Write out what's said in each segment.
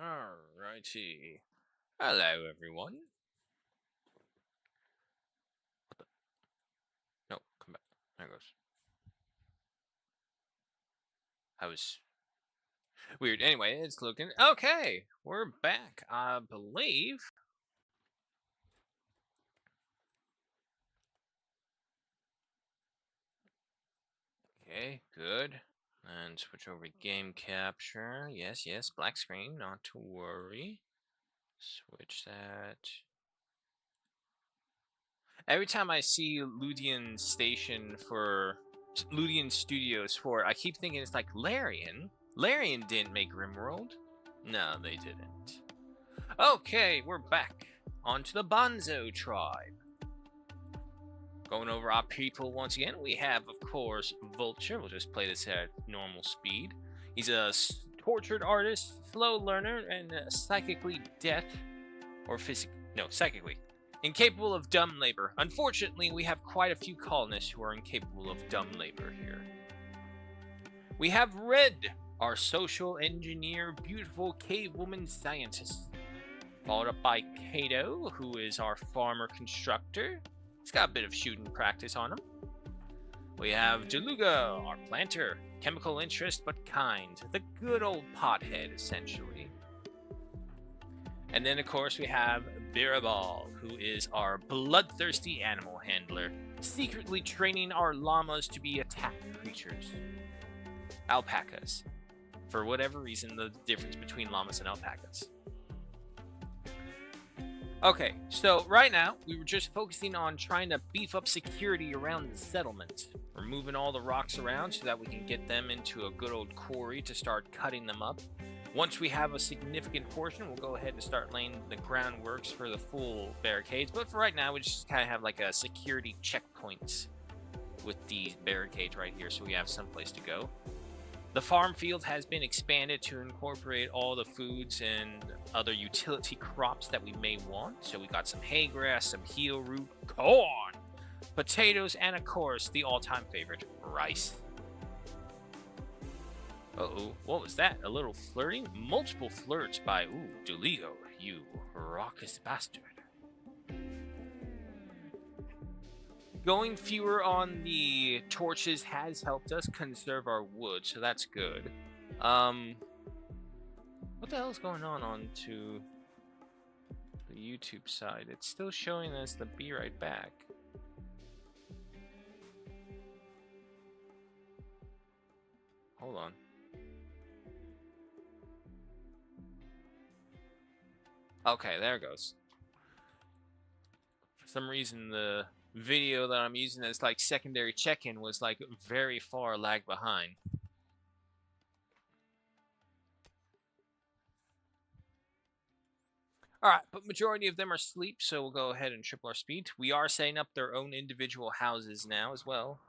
Alrighty. Hello, everyone. What the? No, come back. There it goes. I was weird. Anyway, it's looking okay. We're back, I believe. Okay, good. And switch over to game capture. Yes, yes, black screen, not to worry. Switch that. Every time I see Ludian Station for Ludian Studios for, I keep thinking it's like Larian. Larian didn't make Rimworld. No, they didn't. Okay, we're back. Onto the Bonzo tribe. Going over our people once again, we have, of course, Vulture. We'll just play this at normal speed. He's a tortured artist, slow learner, and psychically deaf. Or psychically. Incapable of dumb labor. Unfortunately, we have quite a few colonists who are incapable of dumb labor here. We have Red, our social engineer, beautiful cave woman scientist. Followed up by Kato, who is our farmer constructor. He's got a bit of shooting practice on him. We have Deluga, our planter. Chemical interest, but kind. The good old pothead, essentially. And then, of course, we have Birabal, who is our bloodthirsty animal handler, secretly training our llamas to be attack creatures. Alpacas. For whatever reason, the difference between llamas and alpacas. Okay, so right now, we were just focusing on trying to beef up security around the settlement. We're moving all the rocks around so that we can get them into a good old quarry to start cutting them up. Once we have a significant portion, we'll go ahead and start laying the groundworks for the full barricades. But for right now, we just kind of have like a security checkpoint with these barricades right here, so we have someplace to go. The farm field has been expanded to incorporate all the foods and other utility crops that we may want. So we got some hay grass, some heel root, corn, potatoes, and of course, the all-time favorite, rice. Uh-oh, what was that? A little flirting? Multiple flirts by, Dulio, you raucous bastard. Going fewer on the torches has helped us conserve our wood, so that's good. What the hell is going on to the YouTube side? It's still showing us the be right back. Hold on. Okay, there it goes. For some reason, the video that I'm using as like secondary check-in was like very far lag behind. Alright, but majority of them are asleep, so we'll go ahead and triple our speed. We are setting up their own individual houses now as well.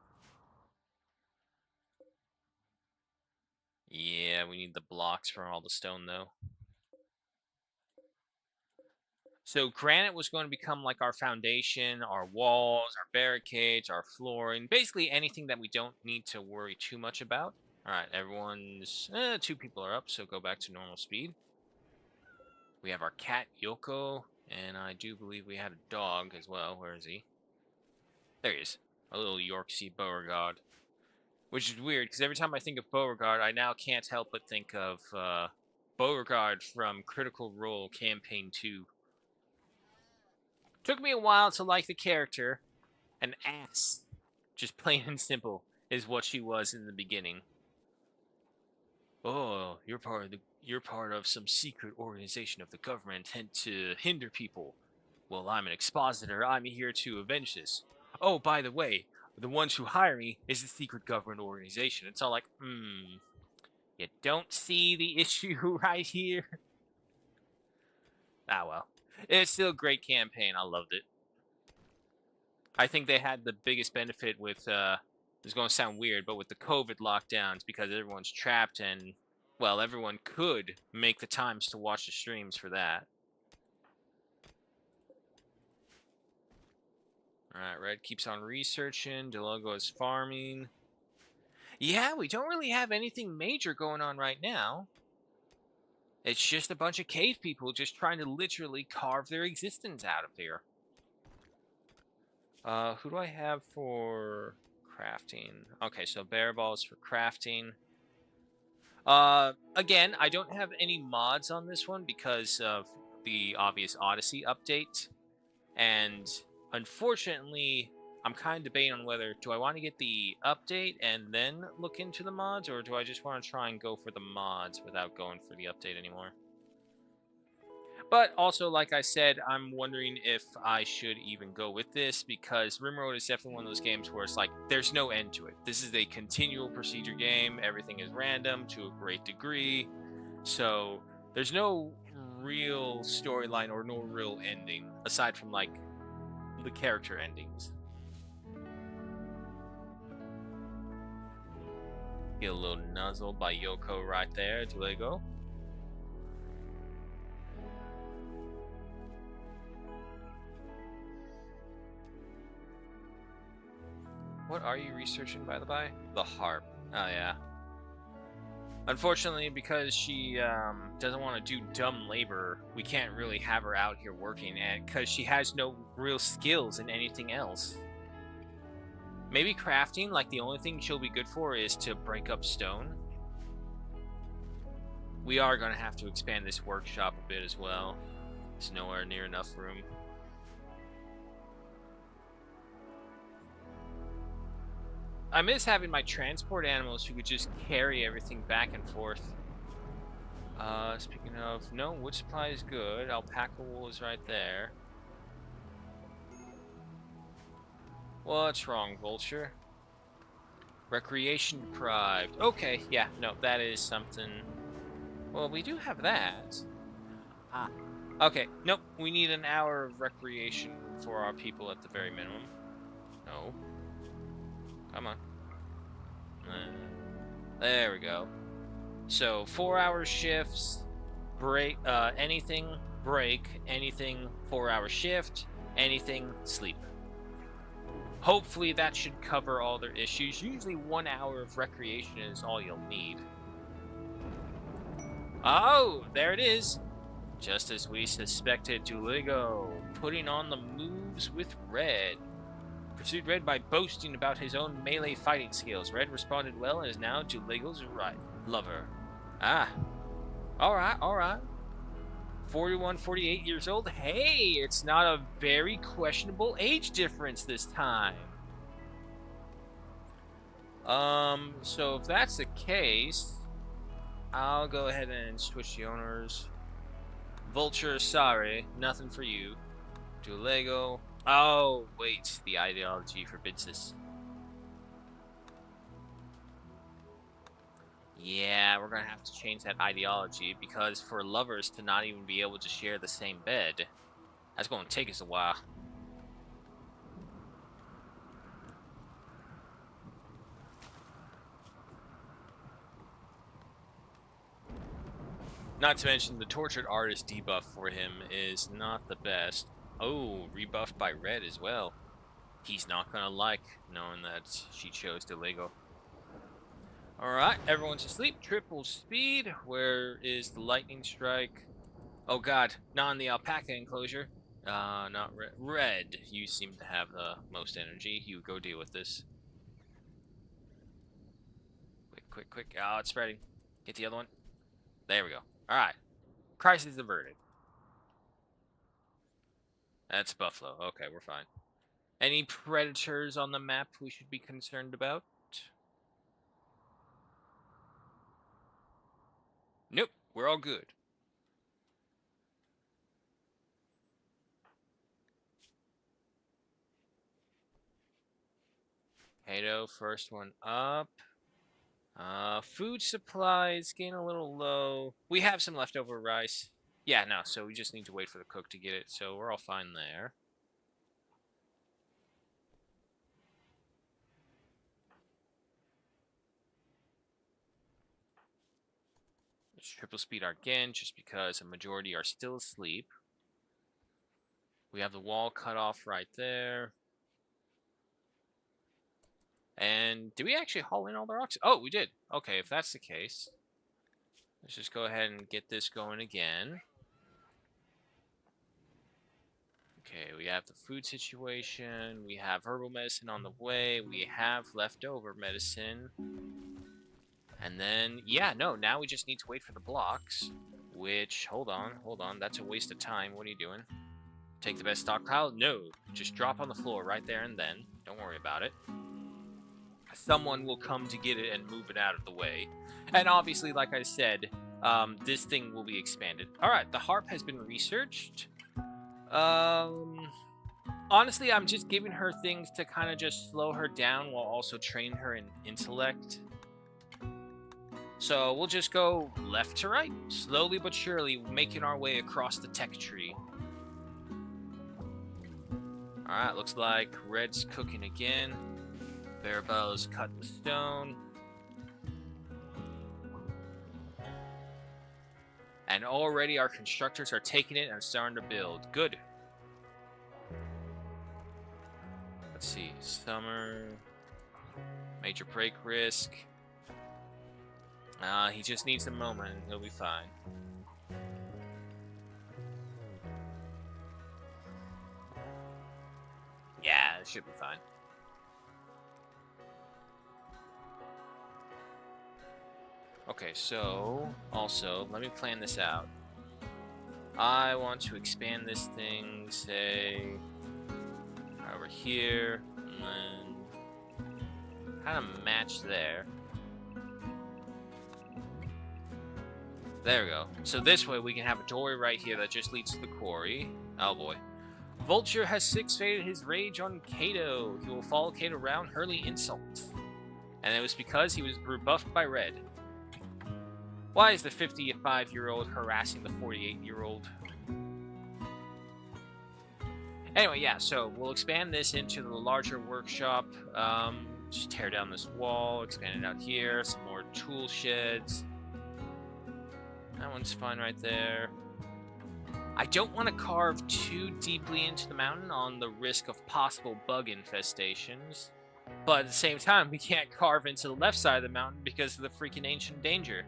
Yeah, we need the blocks for all the stone though. So granite was going to become like our foundation, our walls, our barricades, our flooring, basically anything that we don't need to worry too much about. All right, everyone's 2 people are up, so go back to normal speed. We have our cat Yoko, and I do believe we had a dog as well. Where is he? There he is, a little Yorkshire Beauregard, which is weird because every time I think of Beauregard, I now can't help but think of Beauregard from Critical Role Campaign 2. Took me a while to like the character. An ass. Just plain and simple is what she was in the beginning. Oh, you're part of some secret organization of the government intent to hinder people. Well, I'm an expositor. I'm here to avenge this. Oh, by the way, the ones who hire me is the secret government organization. It's all like, you don't see the issue right here? Ah, well. It's still a great campaign. I loved it. I think they had the biggest benefit with, it's going to sound weird, but with the COVID lockdowns, because everyone's trapped and, well, everyone could make the times to watch the streams for that. Alright, Red keeps on researching. Delogo is farming. Yeah, we don't really have anything major going on right now. It's just a bunch of cave people just trying to literally carve their existence out of here. Who do I have for crafting? Okay, so bear balls for crafting. Again, I don't have any mods on this one because of the obvious Odyssey update. And unfortunately, I'm kind of debating on whether do I want to get the update and then look into the mods, or do I just want to try and go for the mods without going for the update anymore. But also, like I said, I'm wondering if I should even go with this, because Rimworld is definitely one of those games where it's like, there's no end to it. This is a continual procedure game. Everything is random to a great degree. So there's no real storyline or no real ending, aside from, like, the character endings. Get a little nuzzled by Yoko right there. Do they go? What are you researching, by the by? The harp. Oh, yeah. Unfortunately, because she doesn't want to do dumb labor, we can't really have her out here working, and because she has no real skills in anything else. Maybe crafting, like the only thing she'll be good for is to break up stone. We are going to have to expand this workshop a bit as well. There's nowhere near enough room. I miss having my transport animals who could just carry everything back and forth. Speaking of, no, wood supply is good. Alpaca wool is right there. What's wrong, Vulture? Recreation deprived. Okay, yeah, no, that is something. Well, we do have that. Ah. Okay, nope, we need an hour of recreation for our people at the very minimum. No. Come on. There we go. So 4-hour shifts, break, anything, break, anything, 4-hour shift, anything, sleep. Hopefully that should cover all their issues. Usually 1 hour of recreation is all you'll need. Oh, there it is. Just as we suspected, Duligo putting on the moves with Red. Pursued Red by boasting about his own melee fighting skills. Red responded well and is now Duligo's right lover. Ah. Alright. 41, 48 years old. Hey, it's not a very questionable age difference this time. So if that's the case, I'll go ahead and switch the owners. Vulture, sorry, nothing for you. Duolingo. Oh, wait, the ideology forbids this. Yeah, we're gonna have to change that ideology, because for lovers to not even be able to share the same bed, that's gonna take us a while. Not to mention, the tortured artist debuff for him is not the best. Oh, rebuffed by Red as well. He's not gonna like knowing that she chose Delego. Alright, everyone's asleep. Triple speed. Where is the lightning strike? Oh god, not in the alpaca enclosure. Not Red. Red, you seem to have the most energy. You go deal with this. Quick. Oh, it's spreading. Get the other one. There we go. Alright. Crisis averted. That's Buffalo. Okay, we're fine. Any predators on the map we should be concerned about? Nope, we're all good. Hato, first one up. Food supplies getting a little low. We have some leftover rice. Yeah, no, so we just need to wait for the cook to get it, so we're all fine there. Let's triple speed our again, just because a majority are still asleep. We have the wall cut off right there. And did we actually haul in all the rocks? Oh, we did. Okay, if that's the case, let's just go ahead and get this going again. Okay, we have the food situation. We have herbal medicine on the way. We have leftover medicine. And then, yeah, no, now we just need to wait for the blocks. Which, hold on. That's a waste of time. What are you doing? Take the best stockpile? No, just drop on the floor right there and then. Don't worry about it. Someone will come to get it and move it out of the way. And obviously, like I said, this thing will be expanded. Alright, the harp has been researched. Honestly, I'm just giving her things to kind of just slow her down while also train her in intellect. So we'll just go left to right, slowly but surely, making our way across the tech tree. Alright, looks like Red's cooking again. Bearabell's cutting the stone. And already our constructors are taking it and starting to build. Good. Let's see. Summer. Major break risk. He just needs a moment and he'll be fine. Yeah, it should be fine. Okay, so, also, let me plan this out. I want to expand this thing, say, over here, and then kind of match there. There we go. So this way we can have a doorway right here that just leads to the quarry. Oh boy. Vulture has six-faded his rage on Kato. He will follow Kato around, hurling insults. And it was because he was rebuffed by Red. Why is the 55-year-old harassing the 48-year-old? Anyway, yeah, so we'll expand this into the larger workshop. Just tear down this wall, expand it out here, some more tool sheds. That one's fine right there. I don't want to carve too deeply into the mountain on the risk of possible bug infestations. But at the same time, we can't carve into the left side of the mountain because of the freaking ancient danger.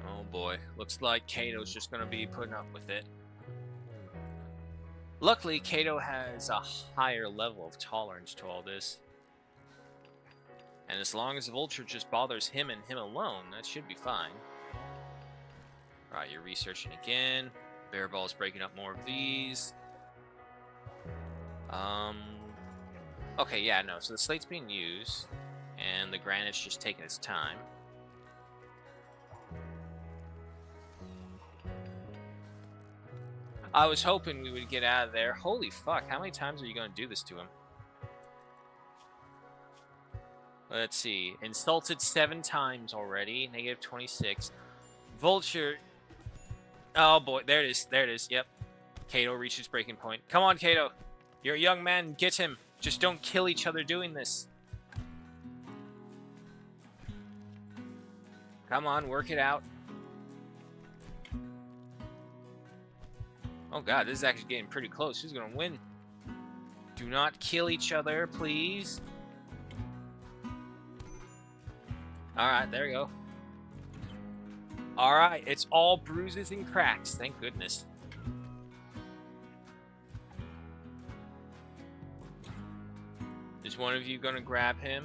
Oh boy, looks like Kato's just going to be putting up with it. Luckily, Kato has a higher level of tolerance to all this. And as long as the Vulture just bothers him and him alone, that should be fine. Alright, you're researching again. Bearball's breaking up more of these. Okay, yeah, no, so the slate's being used. And the granite's just taking its time. I was hoping we would get out of there. Holy fuck, how many times are you going to do this to him? Let's see. Insulted 7 times already. Negative 26. Vulture. Oh boy, there it is. There it is. Yep. Kato reaches breaking point. Come on, Kato. You're a young man. Get him. Just don't kill each other doing this. Come on, work it out. Oh god, this is actually getting pretty close. Who's gonna win? Do not kill each other, please. Alright, there we go. Alright, it's all bruises and cracks. Thank goodness. Is one of you gonna grab him?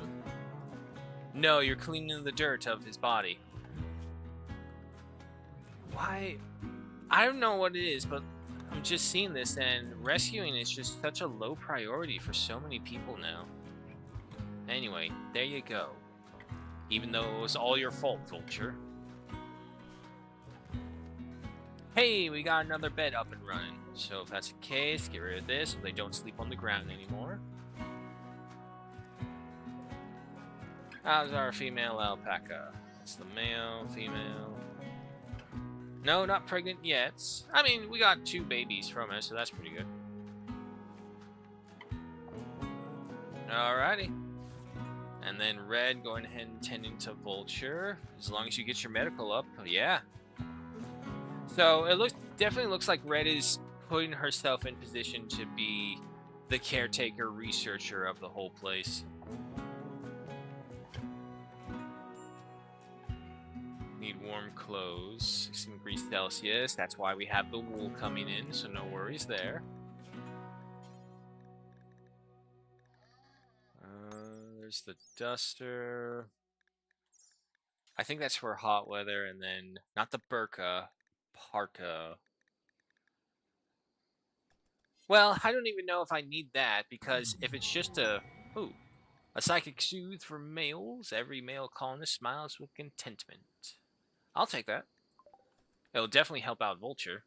No, you're cleaning the dirt of his body. Why? I don't know what it is, but I'm just seeing this, and rescuing is just such a low priority for so many people now. Anyway, there you go. Even though it was all your fault, Vulture. Hey, we got another bed up and running. So if that's the case, get rid of this so they don't sleep on the ground anymore. How's our female alpaca? That's the male, female. No, not pregnant yet. I mean, we got 2 babies from it, so that's pretty good. Alrighty. And then Red going ahead and tending to Vulture. As long as you get your medical up, yeah. So it definitely looks like Red is putting herself in position to be the caretaker researcher of the whole place. Need warm clothes. 16 degrees Celsius. That's why we have the wool coming in, so no worries there. There's the duster. I think that's for hot weather, and then not the burqa, parka. Well, I don't even know if I need that, because if it's just a psychic soothe for males, every male colonist smiles with contentment. I'll take that. It'll definitely help out Vulture.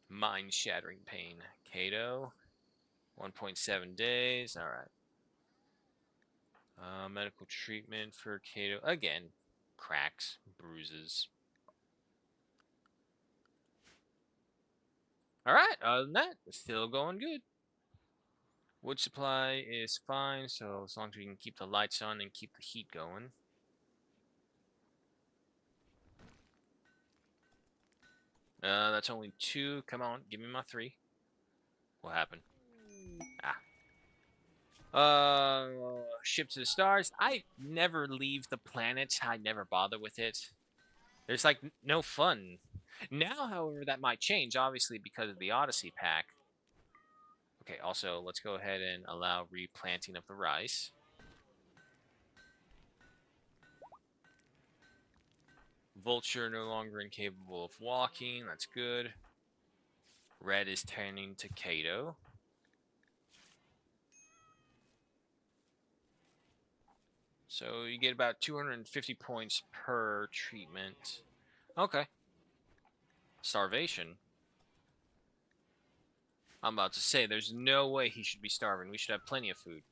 Mind-shattering pain. Kato. 1.7 days. Alright. Medical treatment for Kato. Again, cracks, bruises. Alright, other than that, it's still going good. Wood supply is fine, so as long as we can keep the lights on and keep the heat going. That's only 2. Come on, give me my 3. What happened? Ship to the stars. I never leave the planet. I never bother with it. There's like no fun. Now, however, that might change, obviously, because of the Odyssey pack. Okay, also, let's go ahead and allow replanting of the rice. Vulture no longer incapable of walking. That's good. Red is turning to Kato. So you get about 250 points per treatment. Okay. Starvation. I'm about to say, there's no way he should be starving. We should have plenty of food.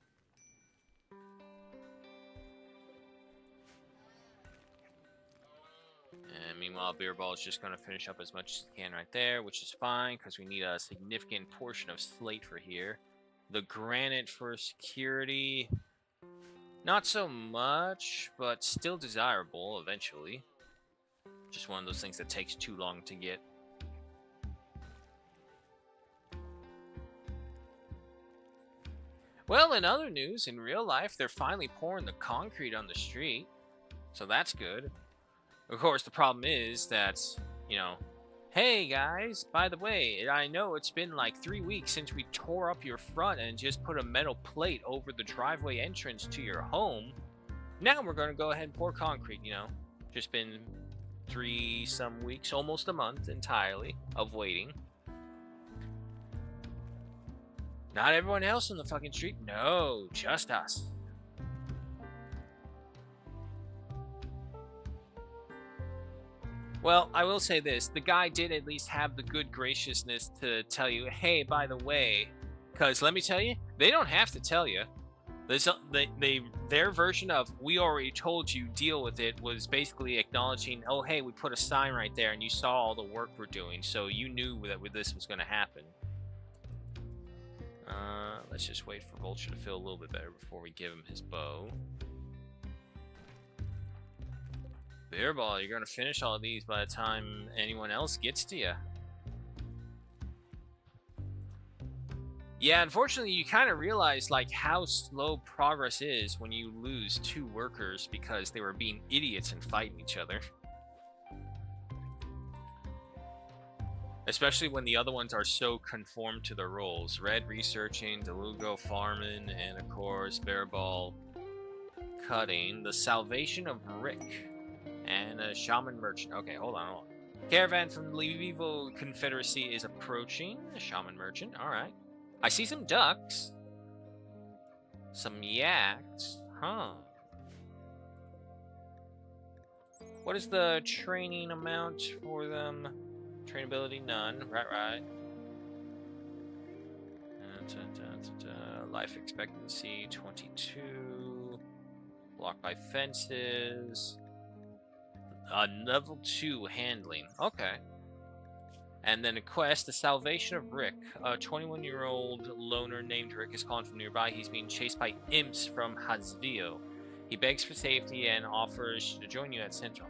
And meanwhile, Beer Ball is just going to finish up as much as he can right there, which is fine, because we need a significant portion of slate for here. The granite for security... Not so much, but still desirable eventually. Just one of those things that takes too long to get. Well, in other news, in real life, they're finally pouring the concrete on the street. So that's good. Of course, the problem is that, you know, hey guys, by the way, I know it's been like 3 weeks since we tore up your front and just put a metal plate over the driveway entrance to your home. Now we're going to go ahead and pour concrete, you know. Just been 3 some weeks, almost a month entirely of waiting. Not everyone else on the fucking street. No, just us. Well, I will say this. The guy did at least have the good graciousness to tell you, hey, by the way, because let me tell you, they don't have to tell you. Their version of, we already told you, deal with it, was basically acknowledging, oh, hey, we put a sign right there and you saw all the work we're doing, so you knew that this was going to happen. Let's just wait for Vulture to feel a little bit better before we give him his bow. Beer Ball, you're going to finish all of these by the time anyone else gets to you. Yeah, unfortunately, you kind of realize like how slow progress is when you lose 2 workers because they were being idiots and fighting each other. Especially when the other ones are so conformed to their roles. Red researching, DeLugo farming, and of course, Bear Ball cutting. The salvation of Rick and a shaman merchant. Okay, hold on. Caravan from the Levivo Confederacy is approaching. A shaman merchant, alright. I see some ducks. Some yaks. Huh. What is the training amount for them? Trainability, none. Right. Life expectancy, 22. Blocked by fences. Level 2 handling. Okay. And then a quest, the salvation of Rick. A 21-year-old loner named Rick is calling from nearby. He's being chased by imps from Hazvio. He begs for safety and offers to join you at Centerhold.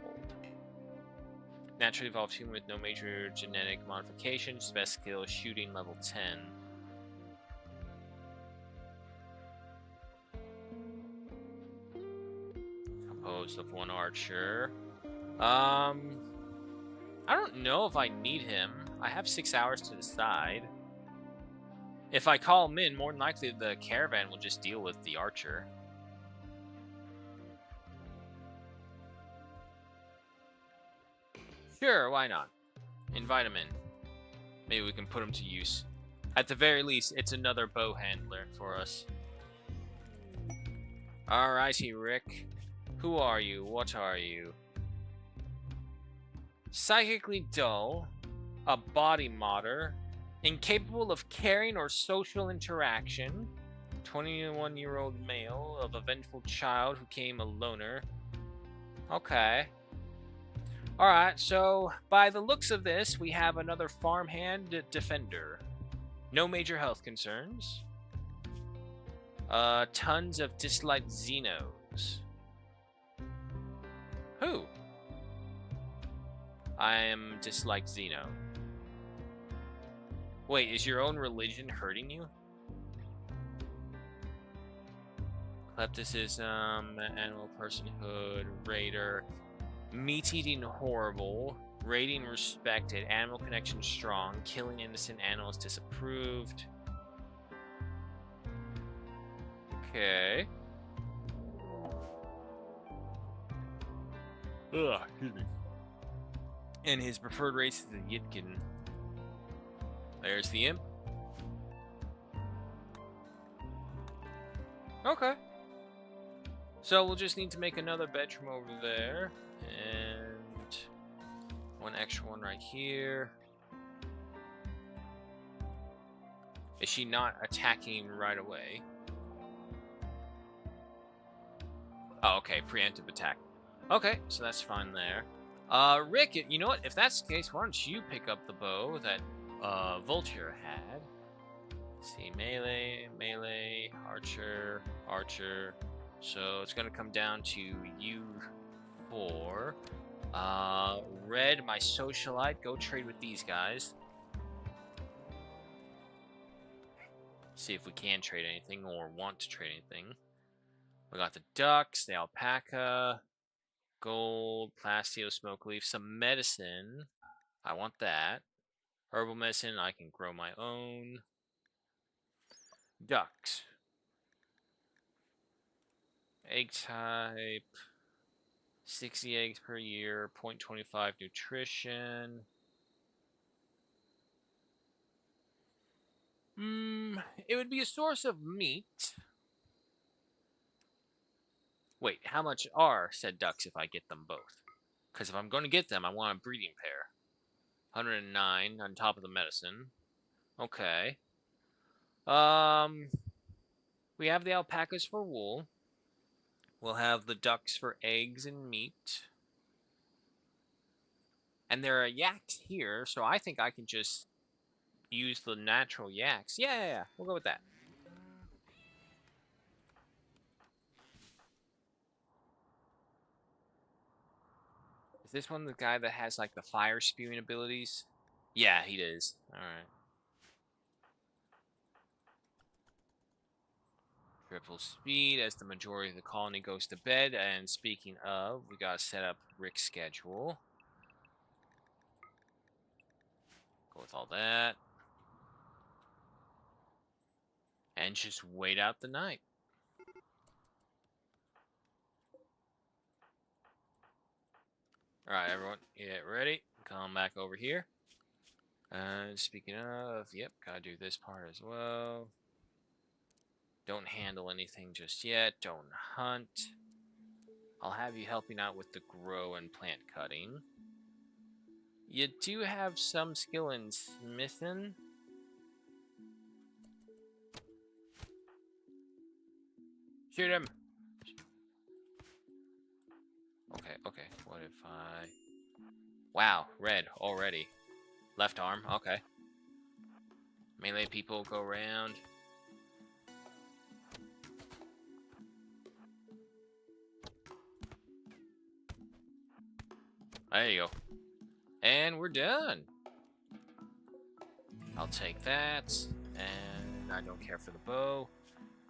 Naturally evolved human with no major genetic modifications. Best skill shooting level 10. Composed of 1 archer. I don't know if I need him. I have 6 hours to decide. If I call him in, more than likely the caravan will just deal with the archer. Sure, why not? Invite him in. Maybe we can put him to use. At the very least, it's another bow handler for us. Alrighty, Rick. Who are you? What are you? Psychically dull, a body modder, incapable of caring or social interaction, 21-year-old male of a vengeful child who came a loner. Okay. Alright, so by the looks of this, we have another farmhand defender. No major health concerns. Tons of disliked Xenos. Who? I am disliked Xeno. Wait, is your own religion hurting you? Klepticism, animal personhood, raider, meat-eating horrible, raiding respected, animal connection strong, killing innocent animals disapproved. Okay. Ugh, excuse me. And his preferred race is the Yitkin. There's the imp. Okay. So we'll just need to make another bedroom over there. And one extra one right here. Is she not attacking right away? Oh, okay. Preemptive attack. Okay, so that's fine there. Rick, you know what? If that's the case, why don't you pick up the bow that Vulture had? Let's see, melee, archer. So it's gonna come down to you 4. Red, my socialite, go trade with these guys. See if we can trade anything or want to trade anything. We got the ducks, the alpaca, gold, plasteel, smoke leaf, some medicine. I want that. Herbal medicine, I can grow my own. Ducks. Egg type. 60 eggs per year, 0.25 nutrition. It would be a source of meat. Wait, how much are said ducks if I get them both? Because if I'm going to get them, I want a breeding pair. 109 on top of the medicine. Okay. We have the alpacas for wool. We'll have the ducks for eggs and meat. And there are yaks here, so I think I can just use the natural yaks. Yeah. We'll go with that. Is this one the guy that has, like, the fire spewing abilities? Yeah, he does. Alright. Triple speed as the majority of the colony goes to bed. And speaking of, we gotta set up Rick's schedule. Go with all that. And just wait out the night. Alright, everyone, get ready. Come back over here. And speaking of, yep, gotta do this part as well. Don't handle anything just yet. Don't hunt. I'll have you helping out with the grow and plant cutting. You do have some skill in smithing. Shoot him! Okay. What if I... Wow, red already. Left arm, okay. Melee people go around. There you go. And we're done. I'll take that. And I don't care for the bow.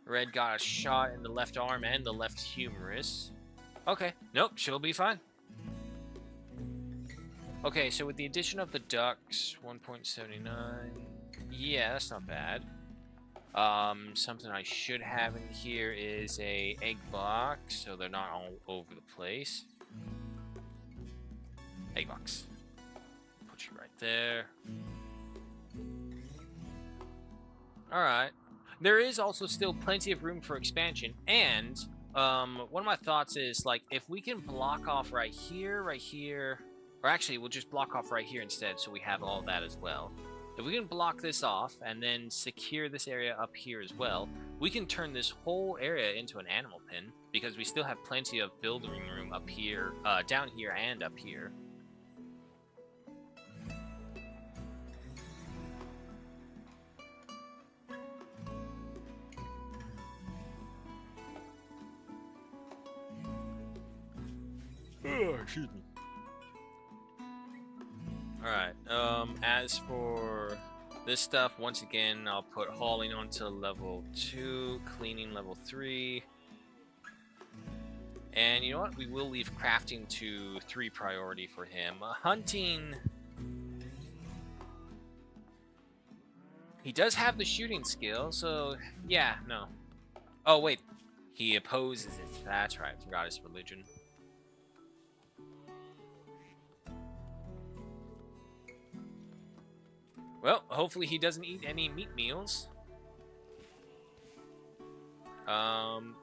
Red got a shot in the left arm and the left humerus. Okay. Nope, she'll be fine. Okay, so with the addition of the ducks, 1.79. Yeah, that's not bad. Something I should have in here is a egg box, so they're not all over the place. Egg box. Put you right there. Alright. There is also still plenty of room for expansion, and one of my thoughts is, like, if we can block off right here, or actually, we'll just block off right here instead, so we have all that as well. If we can block this off and then secure this area up here as well, we can turn this whole area into an animal pen, because we still have plenty of building room up here, down here and up here. Oh, excuse me. Alright, as for this stuff, once again, I'll put hauling on to level 2, cleaning level 3. And you know what? We will leave crafting to 3 priority for him. Hunting... He does have the shooting skill, so yeah, no. Oh, wait. He opposes it. That's right, I forgot his religion. Well, hopefully he doesn't eat any meat meals.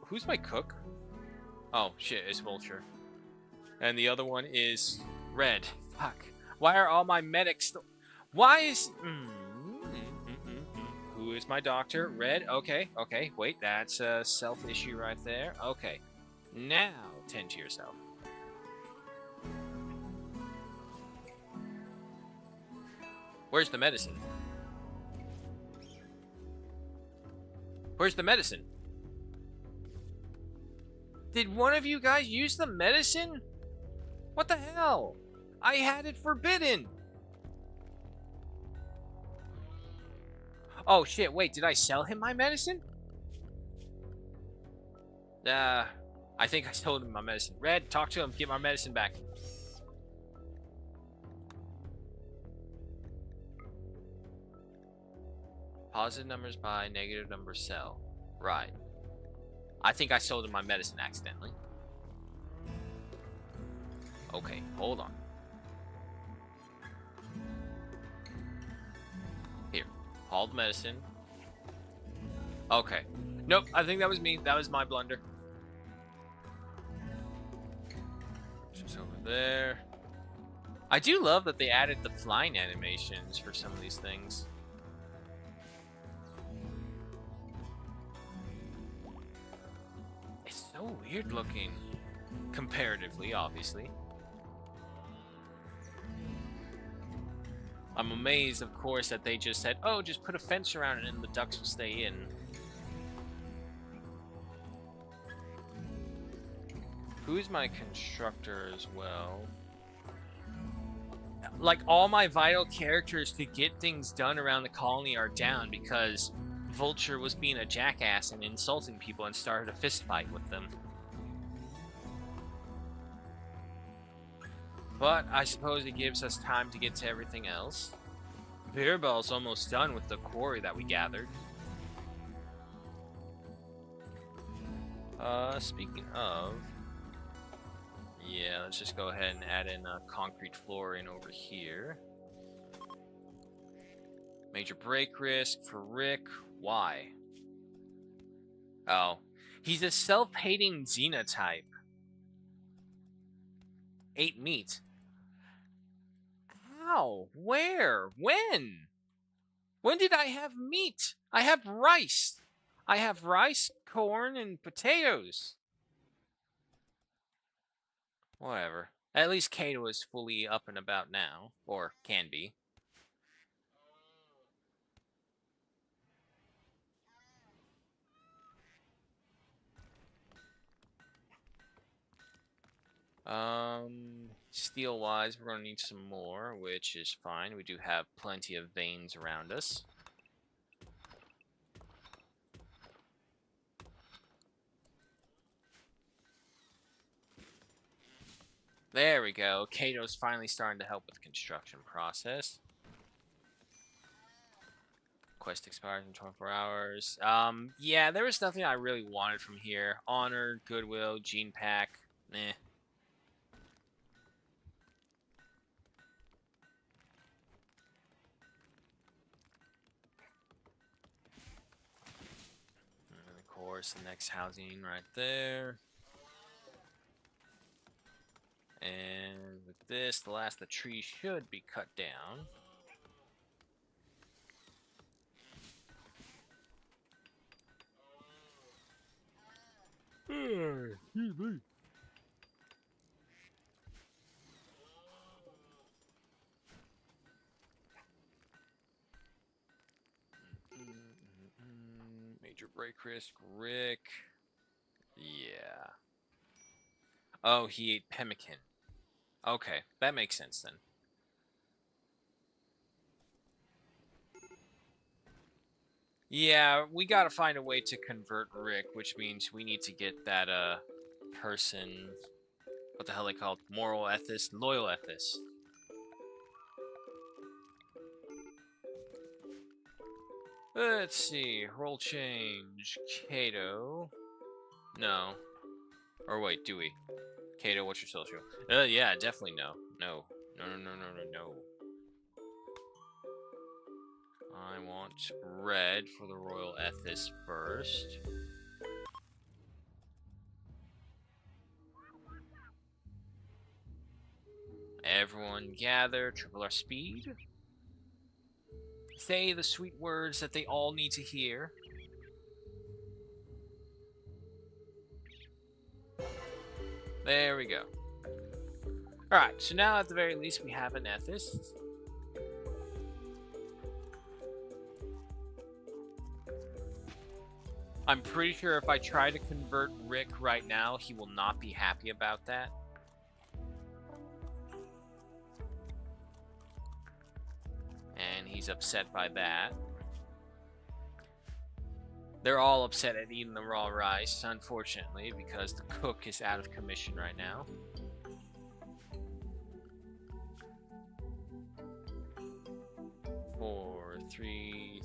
Who's my cook? Oh, shit, it's Vulture. And the other one is Red. Fuck. Why are all my medics... Why is... Who is my doctor? Red? Okay, okay. Wait, that's a self-issue right there. Okay. Now, tend to yourself. Where's the medicine? Where's the medicine? Did one of you guys use the medicine? What the hell? I had it forbidden. Oh shit, wait, did I sell him my medicine? I think I sold him my medicine. Red, talk to him, get my medicine back. Positive numbers buy, negative numbers sell. Right. I think I sold him my medicine accidentally. Okay, hold on. Here, hauled medicine. Okay. Nope, I think that was me. That was my blunder. Just over there. I do love that they added the flying animations for some of these things. It's so weird looking. Comparatively, obviously. I'm amazed, of course, that they just said, oh, just put a fence around it and the ducks will stay in. Who's my constructor as well? Like, all my vital characters to get things done around the colony are down because Vulture was being a jackass and insulting people and started a fist fight with them. But I suppose it gives us time to get to everything else. Beerbell's almost done with the quarry that we gathered. Speaking of... Yeah, let's just go ahead and add in a concrete flooring over here. Major break risk for Rick. Why? Oh. He's a self-hating xenotype. Ate meat. How? Where? When? When did I have meat? I have rice. I have rice, corn, and potatoes. Whatever. At least Kato is fully up and about now. Or can be. Steel-wise, we're gonna need some more, which is fine. We do have plenty of veins around us. There we go. Kato's finally starting to help with the construction process. Quest expires in 24 hours. Yeah, there was nothing I really wanted from here. Honor, Goodwill, Gene Pack. Eh. And of course, the next housing right there. And with this, the tree should be cut down. Excuse me. Major break risk, Rick. Yeah. Oh, he ate pemmican. Okay, that makes sense then. Yeah, we gotta find a way to convert Rick, which means we need to get that, person... What the hell they called? Moral ethist? Loyal ethist. Let's see. Role change. Kato. No. Or wait, do we? Kato, what's your social? Yeah, definitely no. No. No, no, no, no, no, no. I want red for the royal ethist first. Everyone gather, triple our speed. Say the sweet words that they all need to hear. There we go. Alright, so now at the very least we have an ethist. I'm pretty sure if I try to convert Rick right now, he will not be happy about that. And he's upset by that. They're all upset at eating the raw rice, unfortunately, because the cook is out of commission right now. Four, three,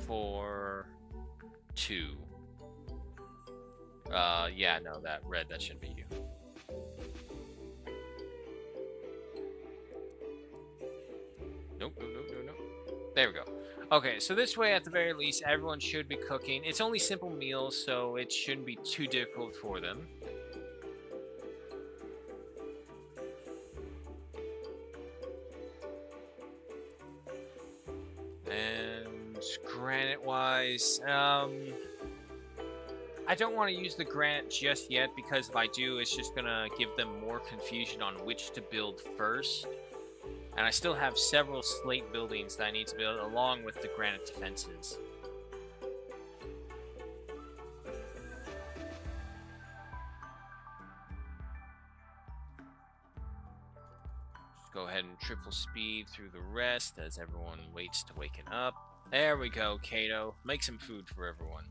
4, 2. Yeah, no, that red, that shouldn't be you. Nope, nope, nope, nope, nope. There we go. Okay, so this way, at the very least, everyone should be cooking. It's only simple meals, so it shouldn't be too difficult for them. And granite-wise, I don't want to use the granite just yet, because if I do, it's just gonna give them more confusion on which to build first. And I still have several slate buildings that I need to build along with the granite defenses. Just go ahead and triple speed through the rest as everyone waits to waken up. There we go, Kato. Make some food for everyone.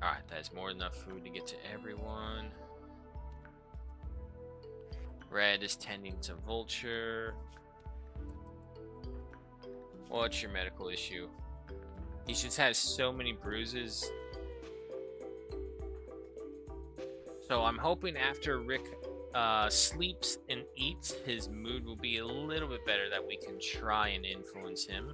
Alright, that's more than enough food to get to everyone. Red is tending to Vulture. What's your medical issue? He just has so many bruises. So I'm hoping after Rick sleeps and eats, his mood will be a little bit better, that we can try and influence him.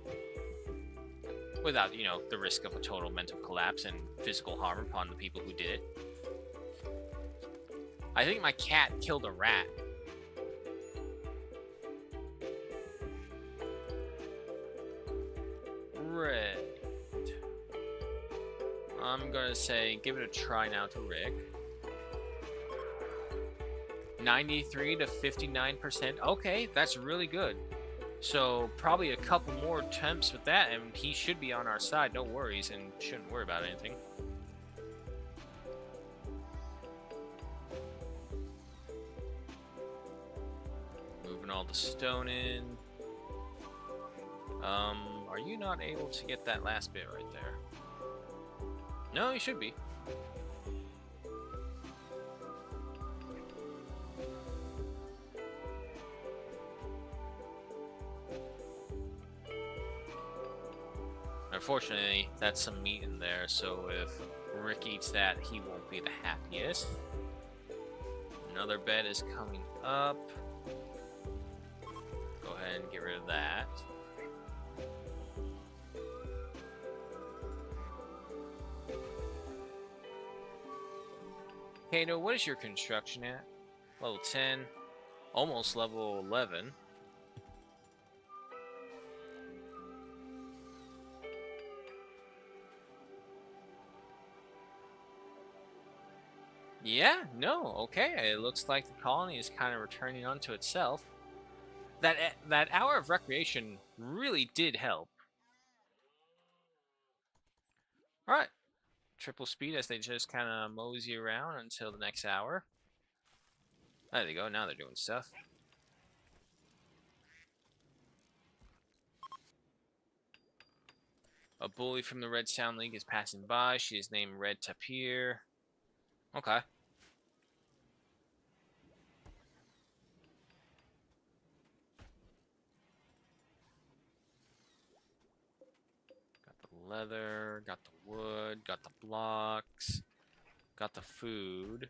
Without, you know, the risk of a total mental collapse and physical harm upon the people who did it. I think my cat killed a rat. Red. I'm gonna say, give it a try now to Rick. 93 to 59%. Okay, that's really good. So probably a couple more attempts with that, and he should be on our side. No worries, and shouldn't worry about anything. Moving all the stone in. Are you not able to get that last bit right there? No, you should be. Unfortunately, that's some meat in there, so if Rick eats that, he won't be the happiest. Another bed is coming up. Go ahead and get rid of that. Kato, what is your construction at? Level 10. Almost level 11. Yeah, no, okay. It looks like the colony is kind of returning onto itself. That hour of recreation really did help. All right. Triple speed as they just kind of mosey around until the next hour. There they go. Now they're doing stuff. A bully from the Red Sound League is passing by. She is named Red Tapir. Okay. Got the leather, got the wood, got the blocks, got the food.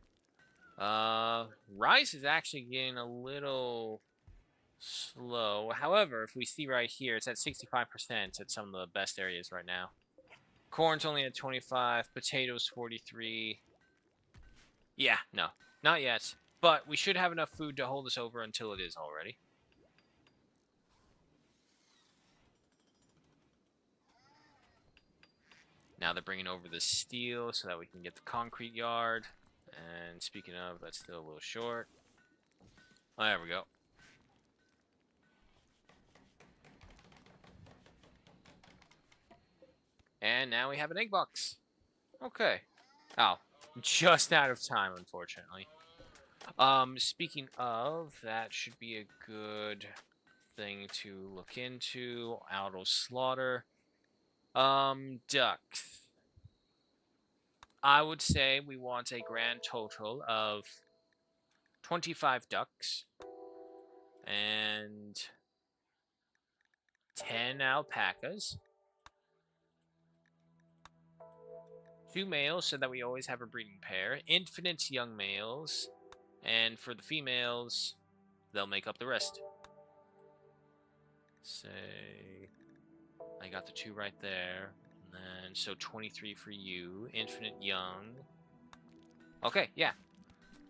Rice is actually getting a little slow. However, if we see right here, it's at 65% at some of the best areas right now. Corn's only at 25, potatoes 43. Yeah, no, not yet. But we should have enough food to hold us over until it is already. Now they're bringing over the steel so that we can get the concrete yard. And speaking of, that's still a little short. Oh, there we go. And now we have an egg box. Okay. Oh, just out of time, unfortunately. Speaking of, that should be a good thing to look into. Auto slaughter. Ducks. I would say we want a grand total of 25 ducks and 10 alpacas. 2 males so that we always have a breeding pair. Infinite young males. And for the females, they'll make up the rest. Say, I got the 2 right there. And then, so 23 for you. Infinite young. Okay, yeah.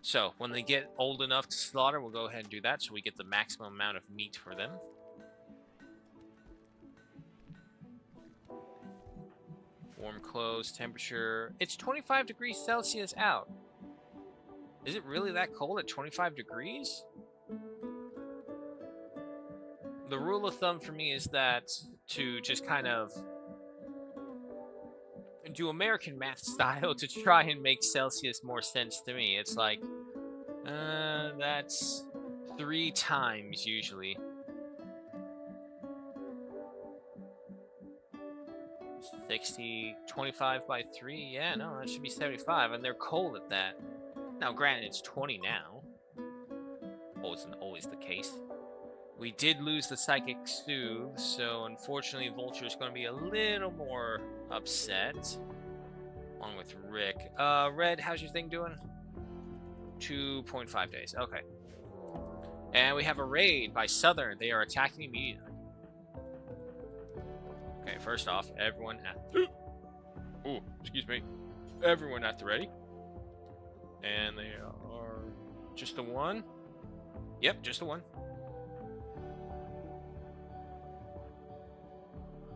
So, when they get old enough to slaughter, we'll go ahead and do that so we get the maximum amount of meat for them. Warm clothes, temperature. It's 25 degrees Celsius out. Is it really that cold at 25 degrees? The rule of thumb for me is that to just kind of do American math style to try and make Celsius more sense to me. It's like, that's 3 times usually. 60, 25 by 3, yeah, no, that should be 75, and they're cold at that. Now, granted, it's 20 now. Wasn't always the case. We did lose the Psychic Soothe, so unfortunately Vulture's going to be a little more upset. Along with Rick. Red, how's your thing doing? 2.5 days, okay. And we have a raid by Southern. They are attacking immediately. Okay, first off, everyone at... Oh, excuse me. Everyone at the ready. And they are... Just the one? Yep, just the one.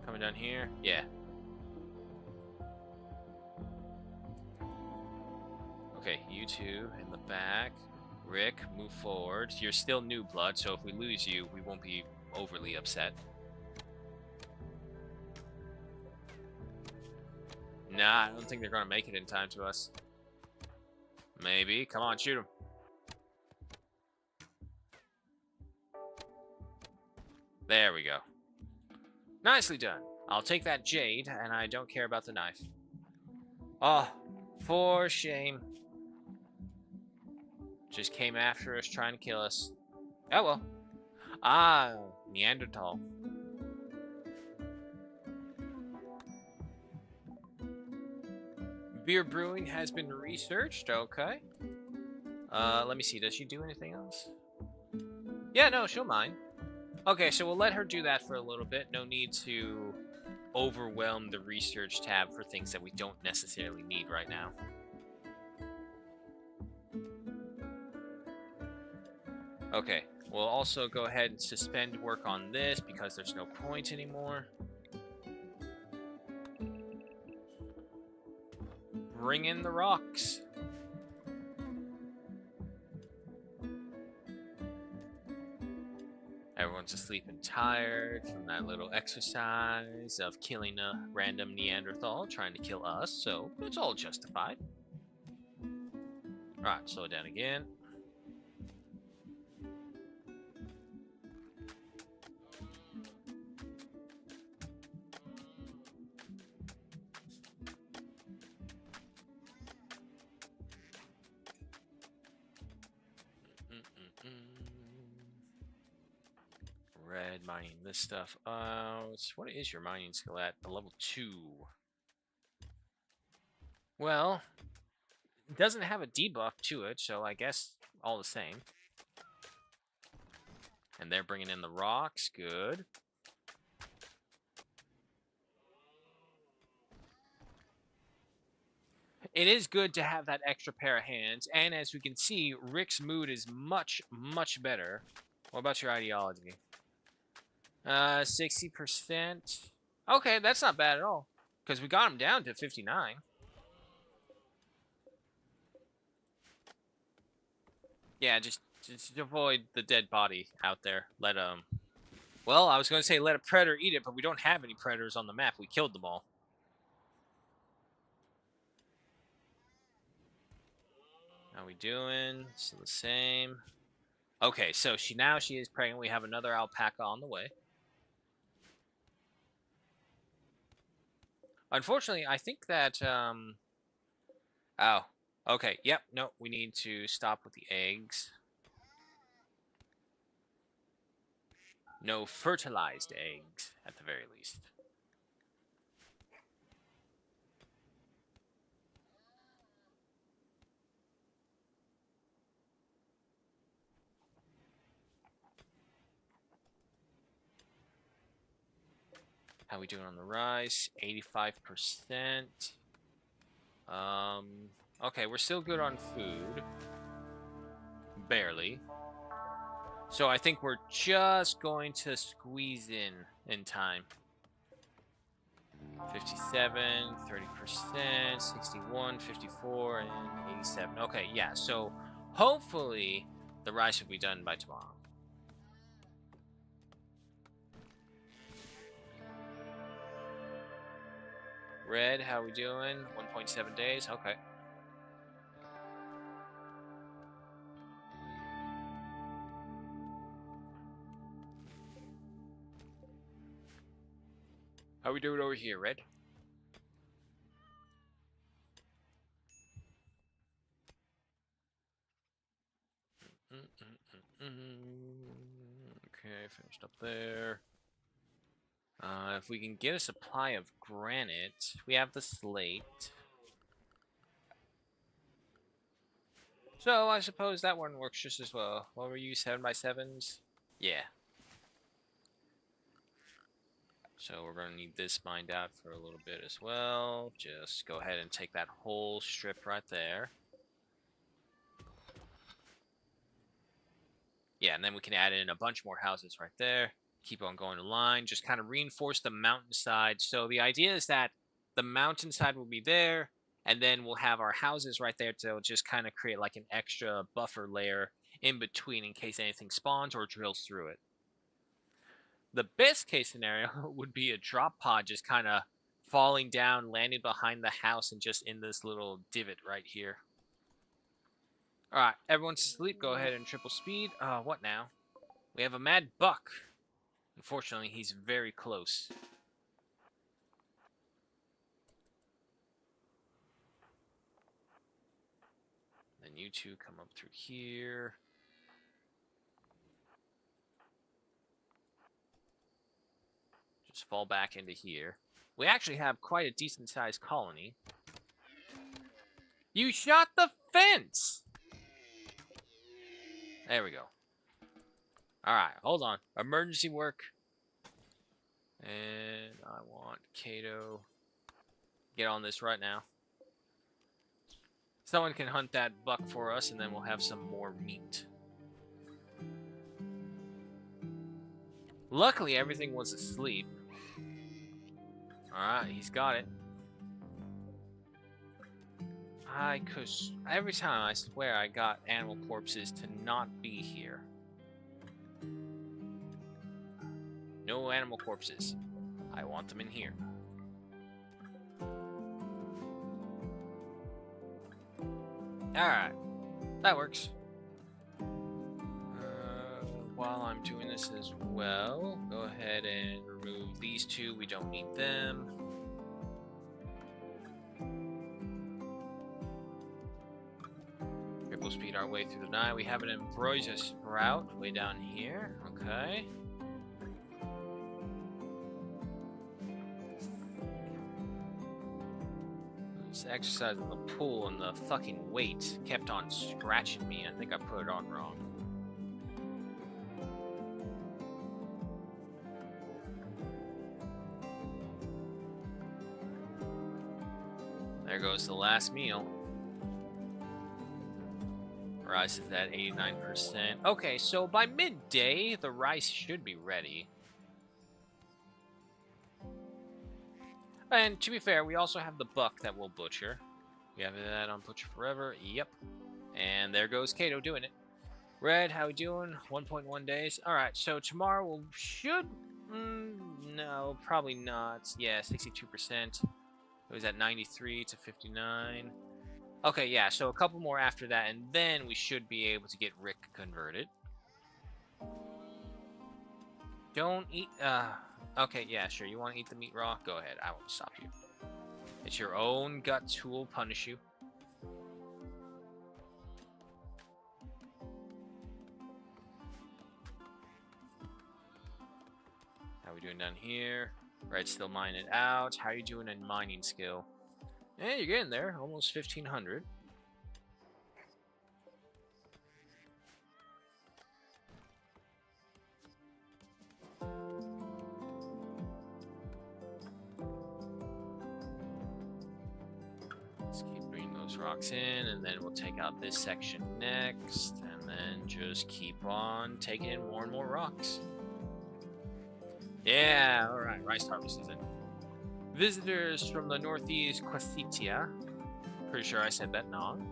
Coming down here? Yeah. Okay, you two in the back. Rick, move forward. You're still new blood, so if we lose you, we won't be overly upset. Nah, I don't think they're gonna make it in time to us. Maybe. Come on, shoot them. There we go. Nicely done. I'll take that jade, and I don't care about the knife. Oh, for shame. Just came after us, trying to kill us. Oh well. Ah, Neanderthal. Beer brewing has been researched. Okay. Let me see. Does she do anything else? Yeah, no, she'll mind. Okay, so we'll let her do that for a little bit. No need to overwhelm the research tab for things that we don't necessarily need right now. Okay, we'll also go ahead and suspend work on this because there's no point anymore. Bring in the rocks. Everyone's asleep and tired from that little exercise of killing a random Neanderthal trying to kill us, so it's all justified. Alright, slow it down again. Red mining this stuff out. What is your mining skill at? A level 2. Well, it doesn't have a debuff to it, so I guess all the same. And they're bringing in the rocks. Good. It is good to have that extra pair of hands, and as we can see, Rick's mood is much, much better. What about your ideology? 60%. Okay, that's not bad at all, because we got him down to 59. Yeah, just avoid the dead body out there. Well, I was going to say let a predator eat it, but we don't have any predators on the map. We killed them all. How we doing? Still the same. Okay, so she is pregnant. We have another alpaca on the way. Unfortunately, I think that oh, okay. Yep. No, we need to stop with the eggs. No fertilized eggs, at the very least. How we doing on the rice? 85%. Okay, we're still good on food. Barely. So I think we're just going to squeeze in time. 57, 30%, 61, 54, and 87. Okay, yeah, so hopefully the rice will be done by tomorrow. Red, how we doing? 1.7 days? Okay. How we doing over here, Red? Okay, finished up there. If we can get a supply of granite, we have the slate. So I suppose that one works just as well. What were you, 7x7s? Yeah. So we're going to need this mined out for a little bit as well. Just go ahead and take that whole strip right there. Yeah, and then we can add in a bunch more houses right there. Keep on going to line. Just kind of reinforce the mountainside. So the idea is that the mountainside will be there, and then we'll have our houses right there to just kind of create like an extra buffer layer in between in case anything spawns or drills through it. The best case scenario would be a drop pod just kind of falling down, landing behind the house, and just in this little divot right here. All right, everyone's asleep. Go ahead and triple speed. What now? We have a mad buck. Unfortunately, he's very close. Then you two come up through here. Just fall back into here. We actually have quite a decent-sized colony. You shot the fence! There we go. Alright, hold on. Emergency work. And I want Kato. Get on this right now. Someone can hunt that buck for us, and then we'll have some more meat. Luckily, everything was asleep. Alright, he's got it. Every time I swear I got animal corpses to not be here. No animal corpses. I want them in here. Alright. That works. While I'm doing this as well, go ahead and remove these two. We don't need them. Triple speed our way through the night. We have an ambrosia sprout way down here. Okay. This exercise in the pool and the fucking weight kept on scratching me. I think I put it on wrong. There goes the last meal. Rice is at 89%. Okay, so by midday, the rice should be ready. And to be fair, we also have the buck that we'll butcher. We have that on Butcher Forever. Yep. And there goes Kato doing it. Red, how we doing? 1.1 days. Alright, so tomorrow we should... no, probably not. Yeah, 62%. It was at 93 to 59. Okay, yeah, so a couple more after that, and then we should be able to get Rick converted. Don't eat... okay, yeah, sure. You want to eat the meat raw? Go ahead. I won't stop you. It's your own guts who will punish you. How we doing down here? Red's still mining it out. How are you doing in mining skill? Yeah, you're getting there. Almost 1,500. Let's keep bringing those rocks in, and then we'll take out this section next, and then just keep on taking in more and more rocks. Yeah, alright, rice harvest season. Visitors from the northeast Quasitia. Pretty sure I said that wrong.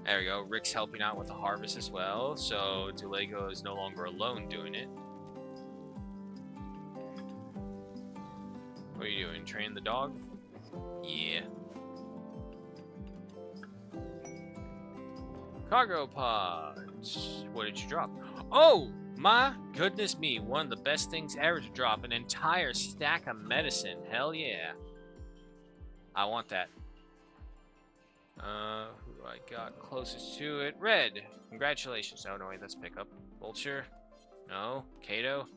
There we go. Rick's helping out with the harvest as well, so Delego is no longer alone doing it. What are you doing? Train the dog? Yeah. Cargo pods. What did you drop? Oh, my goodness me. One of the best things ever to drop. An entire stack of medicine. Hell yeah. I want that. Who I got closest to it? Red. Congratulations. Oh, no, wait, that's pickup. Vulture. No. Kato.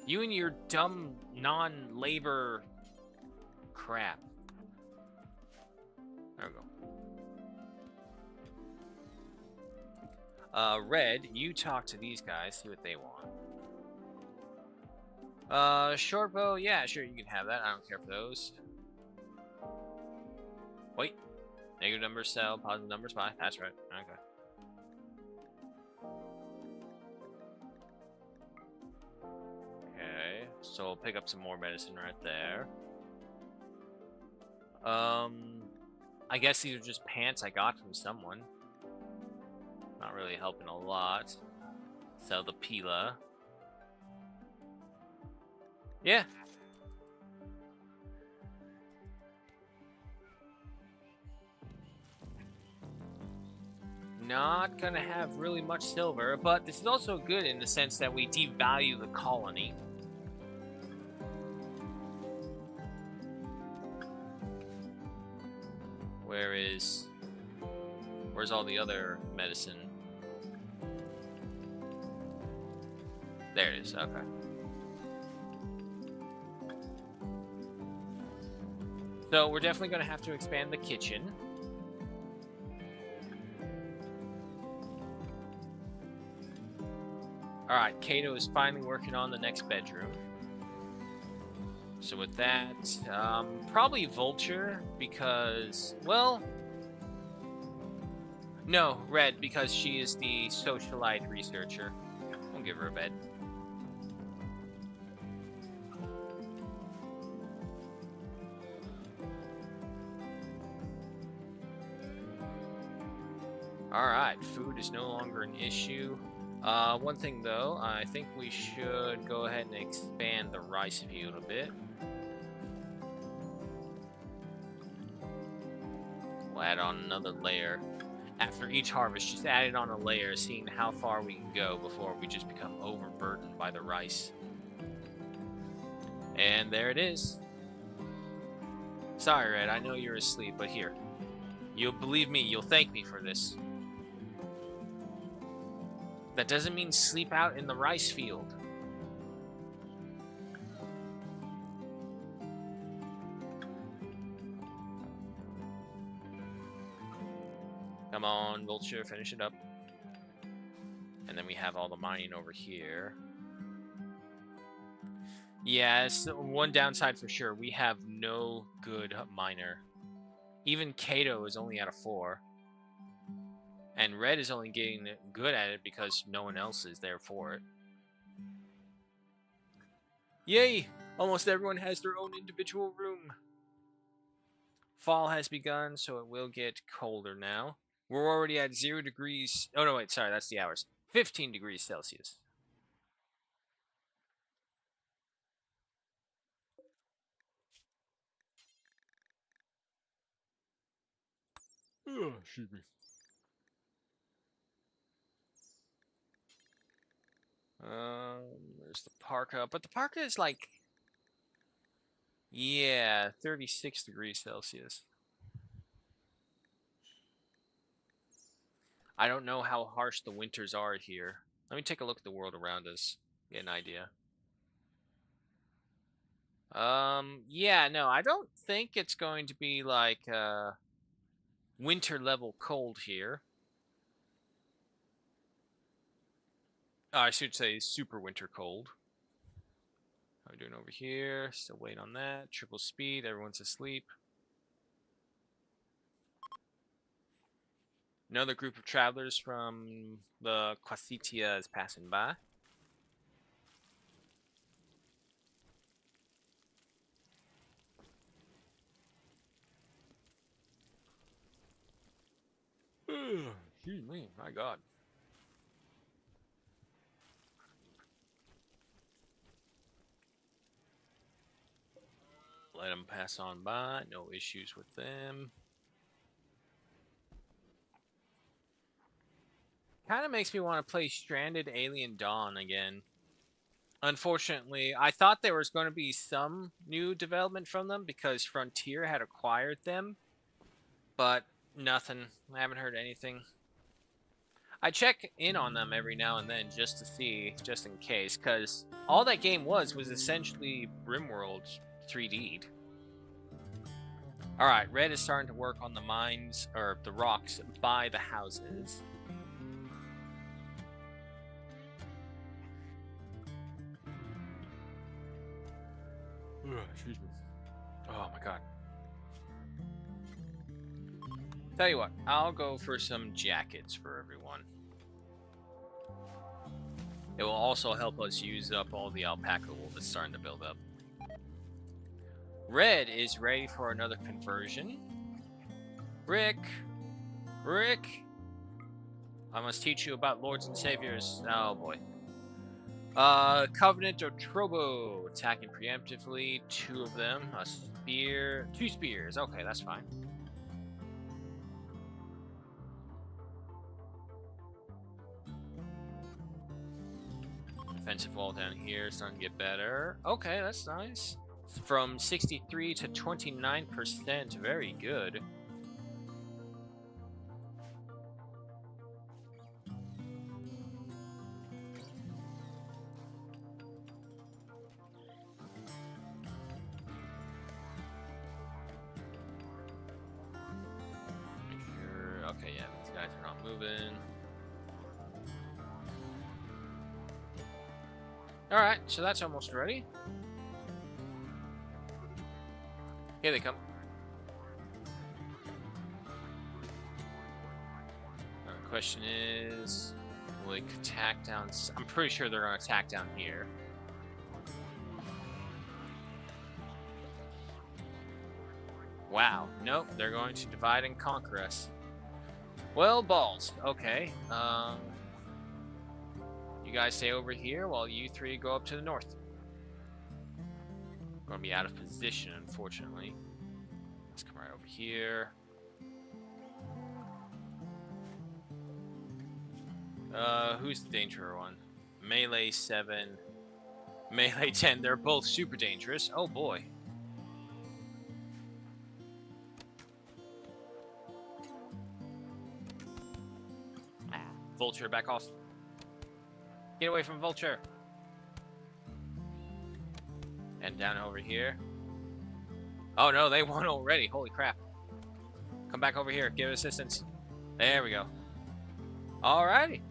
You and your dumb non-labor crap. There we go. Red, you talk to these guys, see what they want. Short bow, yeah, sure, you can have that. I don't care for those. Wait. Negative numbers sell, positive numbers buy. That's right. Okay. Okay, so we'll pick up some more medicine right there. I guess these are just pants I got from someone. Not really helping a lot. Sell the Pila. Yeah. Not gonna have really much silver, but this is also good in the sense that we devalue the colony. Where's all the other medicine? There it is, okay. So we're definitely gonna have to expand the kitchen. Alright, Kato is finally working on the next bedroom. So with that, probably Vulture, because, well... No, Red, because she is the socialite researcher. I'll give her a bed. Alright, food is no longer an issue. One thing though, I think we should go ahead and expand the rice field a bit. We'll add on another layer. After each harvest, just add it on a layer, seeing how far we can go before we just become overburdened by the rice. And there it is. Sorry, Red, I know you're asleep, but here. You'll believe me, you'll thank me for this. That doesn't mean sleep out in the rice field. Come on, Vulture, finish it up. And then we have all the mining over here. Yeah, it's one downside for sure. We have no good miner. Even Kato is only at a 4. And Red is only getting good at it because no one else is there for it. Yay! Almost everyone has their own individual room. Fall has begun, so it will get colder now. We're already at 0 degrees. Oh, no, wait, sorry, that's the hours. 15 degrees Celsius. Oh, excuse me. There's the parka, but the parka is like, yeah, 36 degrees Celsius. I don't know how harsh the winters are here. Let me take a look at the world around us, get an idea. Yeah, no, I don't think it's going to be like, winter level cold here. I should say super winter cold. How are we doing over here? Still waiting on that. Triple speed, everyone's asleep. Another group of travelers from the Quasitia is passing by. Excuse me, my God. Let them pass on by, no issues with them. Kind of makes me want to play Stranded Alien Dawn again. Unfortunately, I thought there was going to be some new development from them because Frontier had acquired them, but nothing. I haven't heard anything. I check in on them every now and then just to see, just in case, because all that game was essentially Rimworld 3D'd. Alright, Red is starting to work on the mines, or the rocks, by the houses. Excuse me. Oh my God. Tell you what, I'll go for some jackets for everyone. It will also help us use up all the alpaca wool that's starting to build up. Red is ready for another conversion. Rick! I must teach you about lords and saviors. Oh boy. Covenant or Trobo. Attacking preemptively. 2 of them. A spear. 2 spears. Okay, that's fine. Defensive wall down here. Starting to get better. Okay, that's nice. From 63 to 29%. Very good. Make sure. Okay, yeah, these guys are not moving. Alright, so that's almost ready. Here they come. The question is, will they attack down? I'm pretty sure they're going to attack down here. Wow. Nope, they're going to divide and conquer us. Well, balls. Okay. You guys stay over here while you 3 go up to the north. I'm going to be out of position, unfortunately. Let's come right over here. Who's the danger one? Melee 7. Melee 10. They're both super dangerous. Oh, boy. Vulture, back off. Get away from Vulture. And down over here. Oh no, they won already. Holy crap. Come back over here. Give assistance. There we go. Alrighty.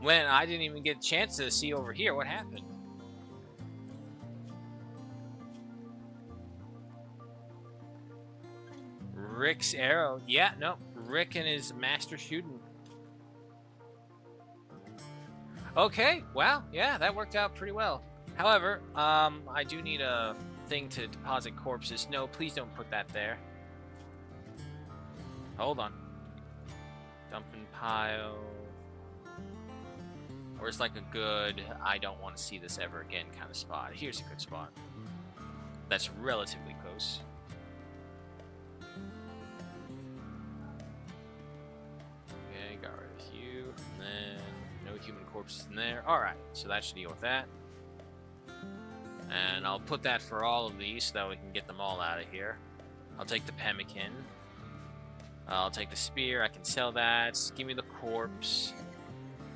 When I didn't even get a chance to see over here what happened. Rick's arrow. Yeah, no. Rick and his master shooting. Okay, wow, yeah, that worked out pretty well. However, I do need a thing to deposit corpses. No, please don't put that there. Hold on. Dumping pile. Where's like a good, I don't want to see this ever again kind of spot. Here's a good spot. That's relatively close. Okay, got rid of you. And then no human corpses in there. Alright, so that should deal with that. And I'll put that for all of these so that we can get them all out of here. I'll take the pemmican. I'll take the spear. I can sell that. Give me the corpse.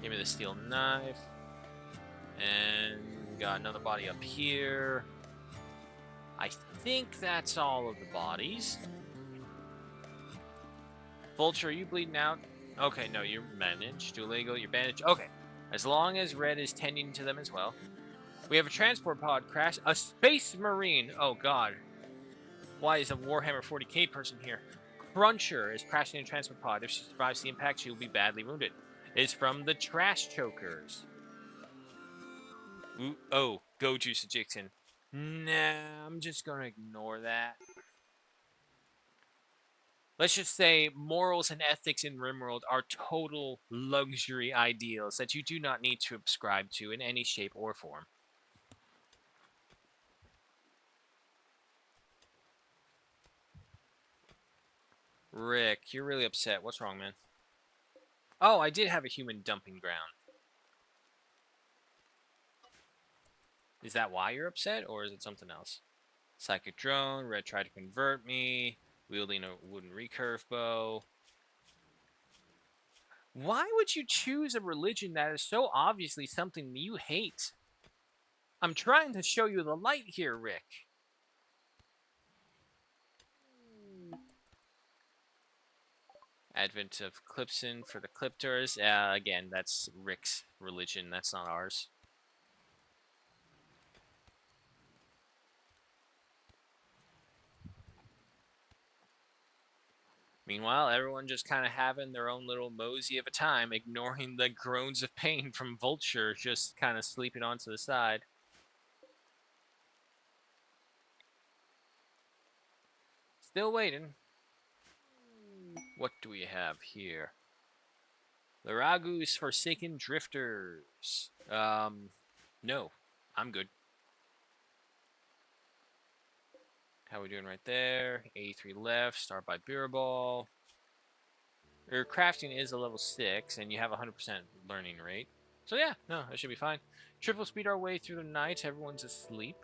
Give me the steel knife. And got another body up here. I think that's all of the bodies. Vulture, are you bleeding out? Okay, no, you're managed. Duolingo, you're bandaged. Okay, as long as Red is tending to them as well. We have a transport pod crash. A space marine. Oh, God. Why is a Warhammer 40k person here? Cruncher is crashing in a transport pod. If she survives the impact, she will be badly wounded. It's from the Trash Chokers. Ooh, oh, go Juice Ejection. Nah, I'm just going to ignore that. Let's just say morals and ethics in Rimworld are total luxury ideals that you do not need to subscribe to in any shape or form. Rick, you're really upset. What's wrong, man? Oh, I did have a human dumping ground. Is that why you're upset, or is it something else? Psychic drone, Red tried to convert me, wielding a wooden recurve bow. Why would you choose a religion that is so obviously something you hate? I'm trying to show you the light here, Rick. Advent of Clipson for the Cliptors. Again, that's Rick's religion. That's not ours. Meanwhile, everyone just kind of having their own little mosey of a time, ignoring the groans of pain from Vulture just kind of sleeping onto the side. Still waiting. What do we have here? Laragu's Forsaken Drifters. No. I'm good. How we doing right there? 83 left. Start by Beer Ball. Your crafting is a level 6, and you have a 100% learning rate. So yeah, no, that should be fine. Triple speed our way through the night. Everyone's asleep.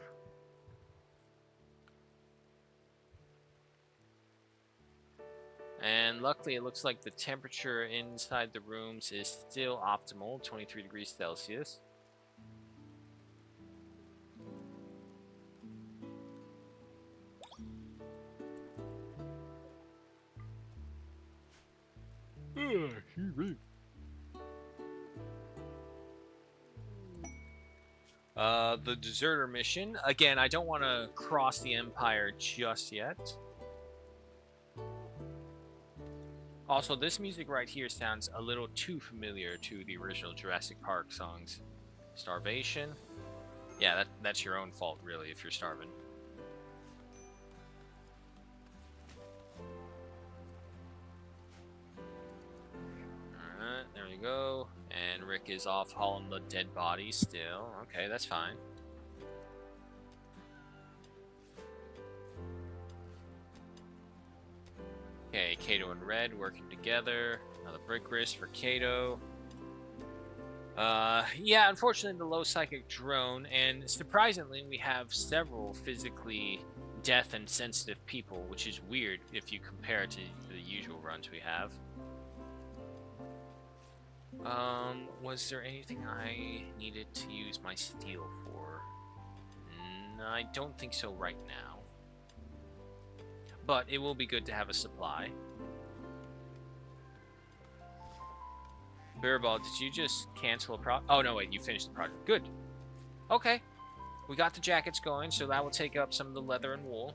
And luckily, it looks like the temperature inside the rooms is still optimal, 23 degrees Celsius. The deserter mission. Again, I don't want to cross the Empire just yet. Also, this music right here sounds a little too familiar to the original Jurassic Park songs. Starvation. Yeah, that's your own fault, really, if you're starving. Alright, there we go. And Rick is off hauling the dead body still. Okay, that's fine. Okay, Kato and Red working together. Another brick wrist for Kato. Yeah, unfortunately the low psychic drone, and surprisingly we have several physically death and sensitive people, which is weird if you compare it to the usual runs we have. Was there anything I needed to use my steel for? No, I don't think so right now. But it will be good to have a supply. Bearball, did you just cancel a project? Oh, no, wait, you finished the project. Good. Okay. We got the jackets going, so that will take up some of the leather and wool.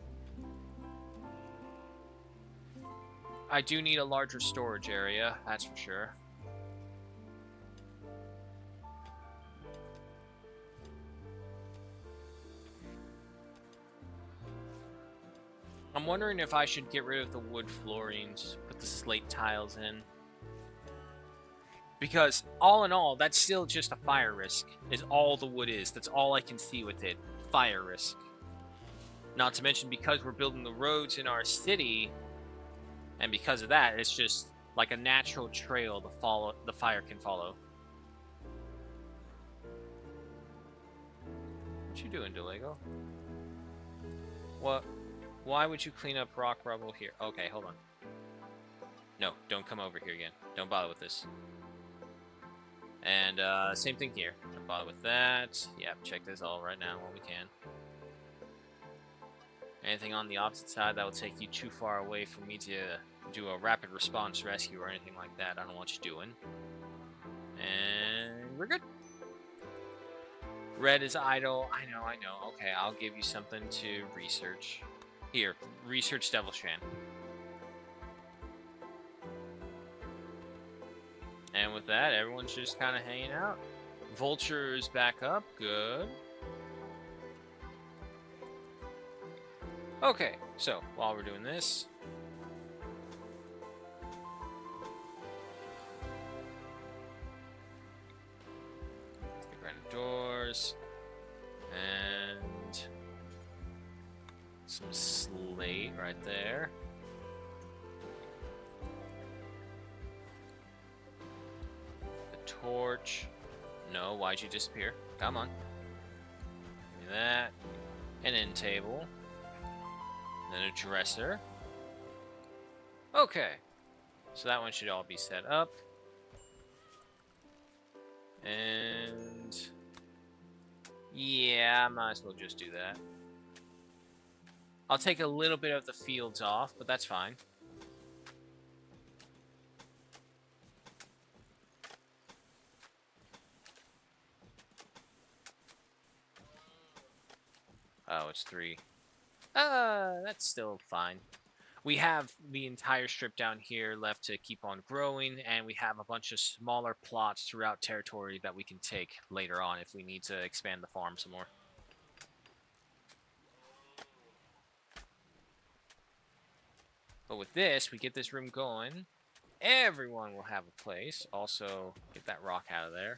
I do need a larger storage area, that's for sure. I'm wondering if I should get rid of the wood floorings, put the slate tiles in. Because, all in all, that's still just a fire risk, is all the wood is. That's all I can see with it. Fire risk. Not to mention, because we're building the roads in our city, and because of that, it's just like a natural trail the fire can follow. What you doing, Delego? What? Why would you clean up rock rubble here? Okay, hold on. No, don't come over here again. Don't bother with this. And same thing here. Don't bother with that. Yep, check this all right now while we can. Anything on the opposite side that will take you too far away for me to do a rapid response rescue or anything like that, I don't want you doing. And we're good. Red is idle. I know. Okay, I'll give you something to research. Here, research Devil Strand. And with that, everyone's just kind of hanging out. Vulture is back up. Good. Okay, so while we're doing this, the granite doors and some slate right there. The torch. No, why'd you disappear? Come on. Give me that. An end table. Then a dresser. Okay. So that one should all be set up. And yeah, I might as well just do that. I'll take a little bit of the fields off, but that's fine. Oh, it's 3. That's still fine. We have the entire strip down here left to keep on growing, and we have a bunch of smaller plots throughout territory that we can take later on if we need to expand the farm some more. But with this, we get this room going. Everyone will have a place. Also, get that rock out of there.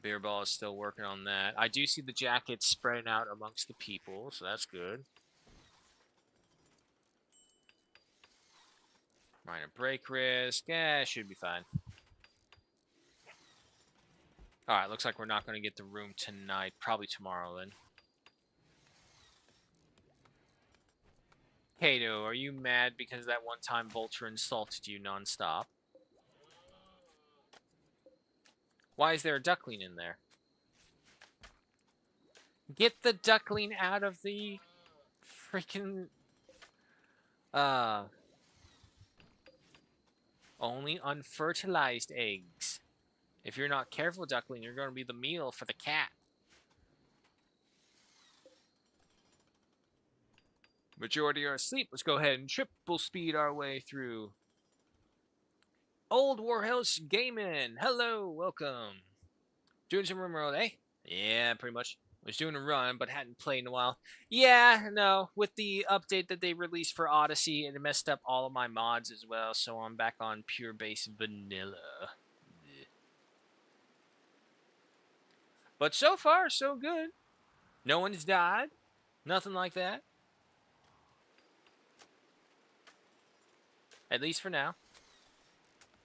Beer Ball is still working on that. I do see the jackets spreading out amongst the people, so that's good. Minor break risk. Yeah, should be fine. Alright, looks like we're not going to get the room tonight. Probably tomorrow, then. Kato, are you mad because that one time Vulture insulted you nonstop? Why is there a duckling in there? Get the duckling out of the freaking... Only unfertilized eggs. If you're not careful, duckling, you're going to be the meal for the cat. Majority are asleep. Let's go ahead and triple speed our way through. Old Warhouse Gaming. Hello, welcome. Doing some Rimworld, eh? Yeah, pretty much. Was doing a run, but hadn't played in a while. Yeah, no. With the update that they released for Odyssey, it messed up all of my mods as well, so I'm back on pure base vanilla. But so far, so good. No one's died. Nothing like that. At least for now.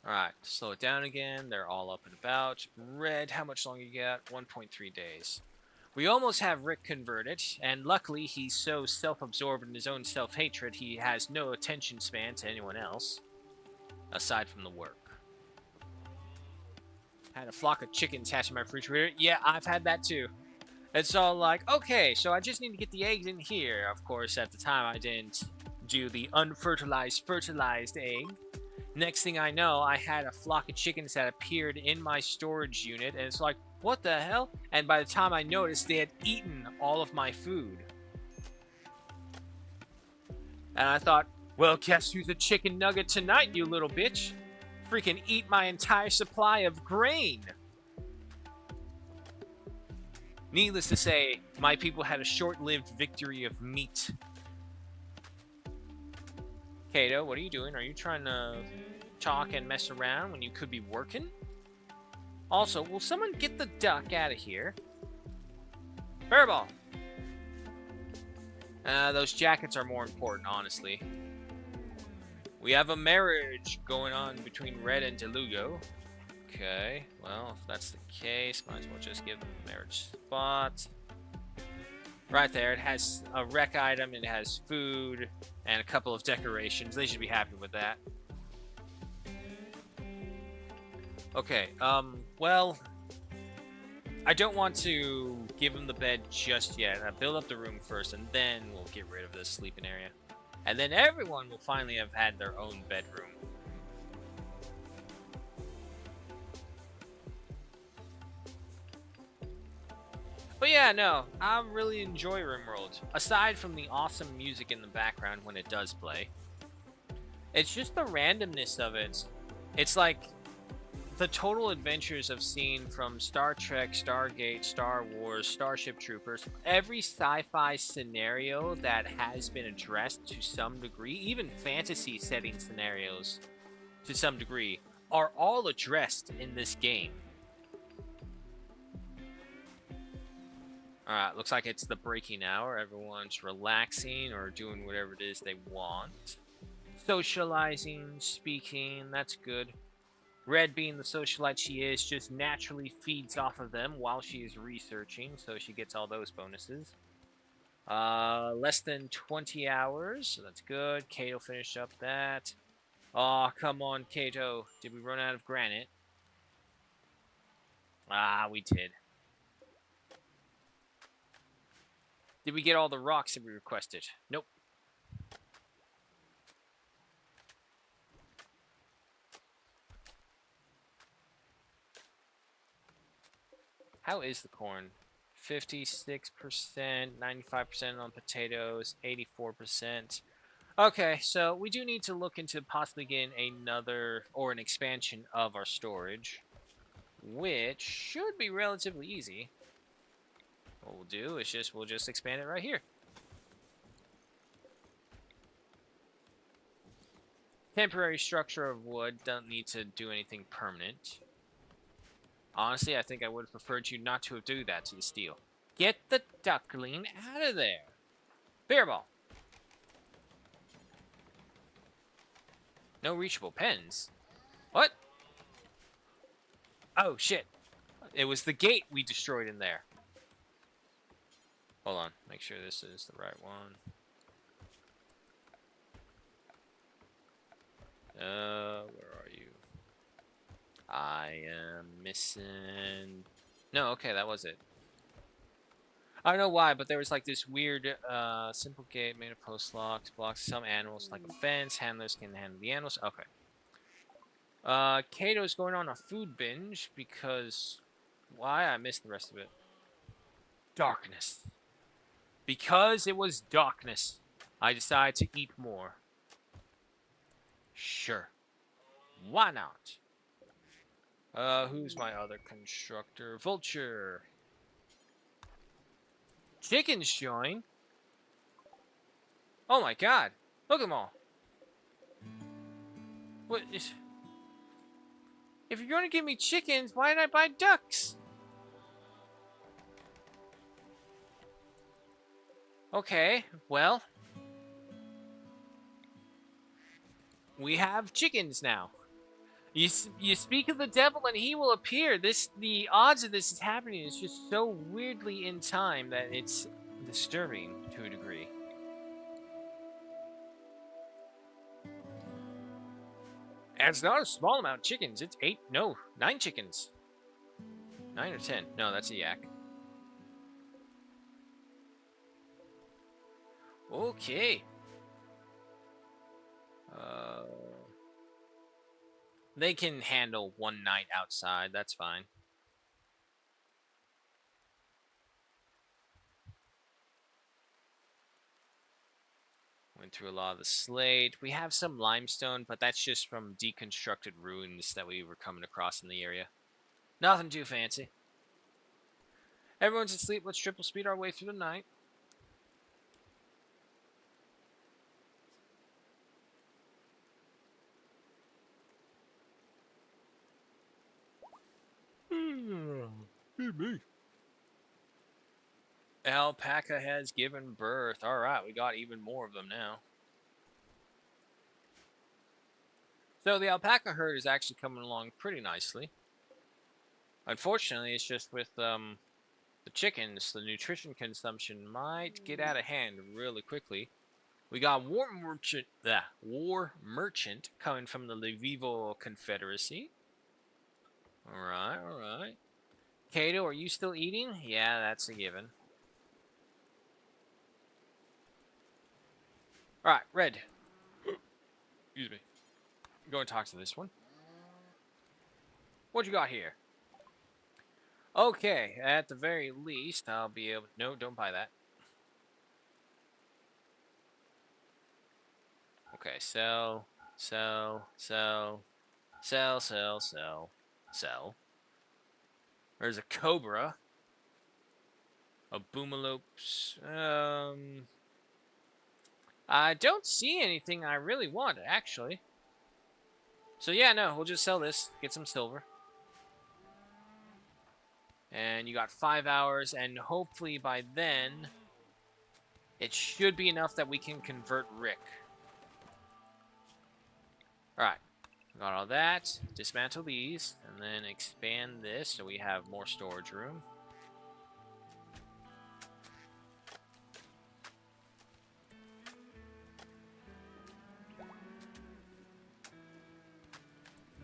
Alright, slow it down again. They're all up and about. Red, how much longer you got? 1.3 days. We almost have Rick converted, and luckily he's so self-absorbed in his own self-hatred he has no attention span to anyone else, aside from the work. Had a flock of chickens hatch in my refrigerator. Yeah, I've had that too. It's all like, okay, so I just need to get the eggs in here. Of course, at the time I didn't do the unfertilized, fertilized egg. Next thing I know, I had a flock of chickens that appeared in my storage unit, and it's like, what the hell? And by the time I noticed, they had eaten all of my food. And I thought, well, guess who's a chicken nugget tonight, you little bitch? Freaking eat my entire supply of grain. Needless to say, my people had a short-lived victory of meat. Kato, what are you doing? Are you trying to talk and mess around when you could be working? Also, will someone get the duck out of here? Furball! Those jackets are more important, honestly. We have a marriage going on between Red and Delugo. Okay, well, if that's the case, might as well just give them a marriage spot. Right there, it has a rec item, it has food, and a couple of decorations. They should be happy with that. Okay, well, I don't want to give him the bed just yet. I'll build up the room first, and then we'll get rid of this sleeping area. And then everyone will finally have had their own bedroom. But yeah, no, I really enjoy Rimworld. Aside from the awesome music in the background when it does play, it's just the randomness of it. It's like the total adventures of seeing from Star Trek, Stargate, Star Wars, Starship Troopers, every sci-fi scenario that has been addressed to some degree, even fantasy setting scenarios to some degree, are all addressed in this game. Alright, looks like it's the breaking hour. Everyone's relaxing or doing whatever it is they want. Socializing, speaking, that's good. Red, being the socialite she is, just naturally feeds off of them while she is researching, so she gets all those bonuses. Less than 20 hours, so that's good. Kato finished up that. Aw, come on, Kato. Did we run out of granite? Ah, we did. Did we get all the rocks that we requested? Nope. How is the corn? 56%, 95% on potatoes, 84%. Okay, so we do need to look into possibly getting another or an expansion of our storage, which should be relatively easy. What we'll do is we'll just expand it right here. Temporary structure of wood. Don't need to do anything permanent. Honestly, I think I would have preferred you not to do that to the steel. Get the duckling out of there. Bear ball. No reachable pens. What? Oh, shit. It was the gate we destroyed in there. Hold on. Make sure this is the right one. Where are you? I am missing... No, okay, that was it. I don't know why, but there was like this weird, simple gate made of post locks, blocks some animals like a fence. Handlers can handle the animals. Okay. Kato's going on a food binge because... Why? I missed the rest of it. Darkness. Because it was darkness, I decided to eat more. Sure. Why not? Who's my other constructor? Vulture. Chickens join? Oh my god. Look at them all. What is... If you're going to give me chickens, why did I buy ducks? Okay, well. We have chickens now. You speak of the devil and he will appear. The odds of this is happening is just so weirdly in time that it's disturbing to a degree. And it's not a small amount of chickens. It's 9 chickens. 9 or 10. No, that's a yak. Okay. They can handle one night outside. That's fine. Went through a lot of the slate. We have some limestone, but that's just from deconstructed ruins that we were coming across in the area. Nothing too fancy. Everyone's asleep. Let's triple speed our way through the night. Me. Alpaca has given birth. Alright, we got even more of them now. So the alpaca herd is actually coming along pretty nicely. Unfortunately, it's just with the chickens, the nutrition consumption might get out of hand really quickly. We got War Merchant coming from the Levivo Confederacy. Alright, alright. Kato, are you still eating? Yeah, that's a given. Alright, Red. Excuse me. Go and talk to this one. What you got here? Okay, at the very least, I'll be able... No, don't buy that. Okay, sell. There's a cobra. A boomalopes. I don't see anything I really want, actually. So yeah, no, we'll just sell this. Get some silver. And you got 5 hours, and hopefully by then, it should be enough that we can convert Rick. Alright. Got all that. Dismantle these, and then expand this so we have more storage room.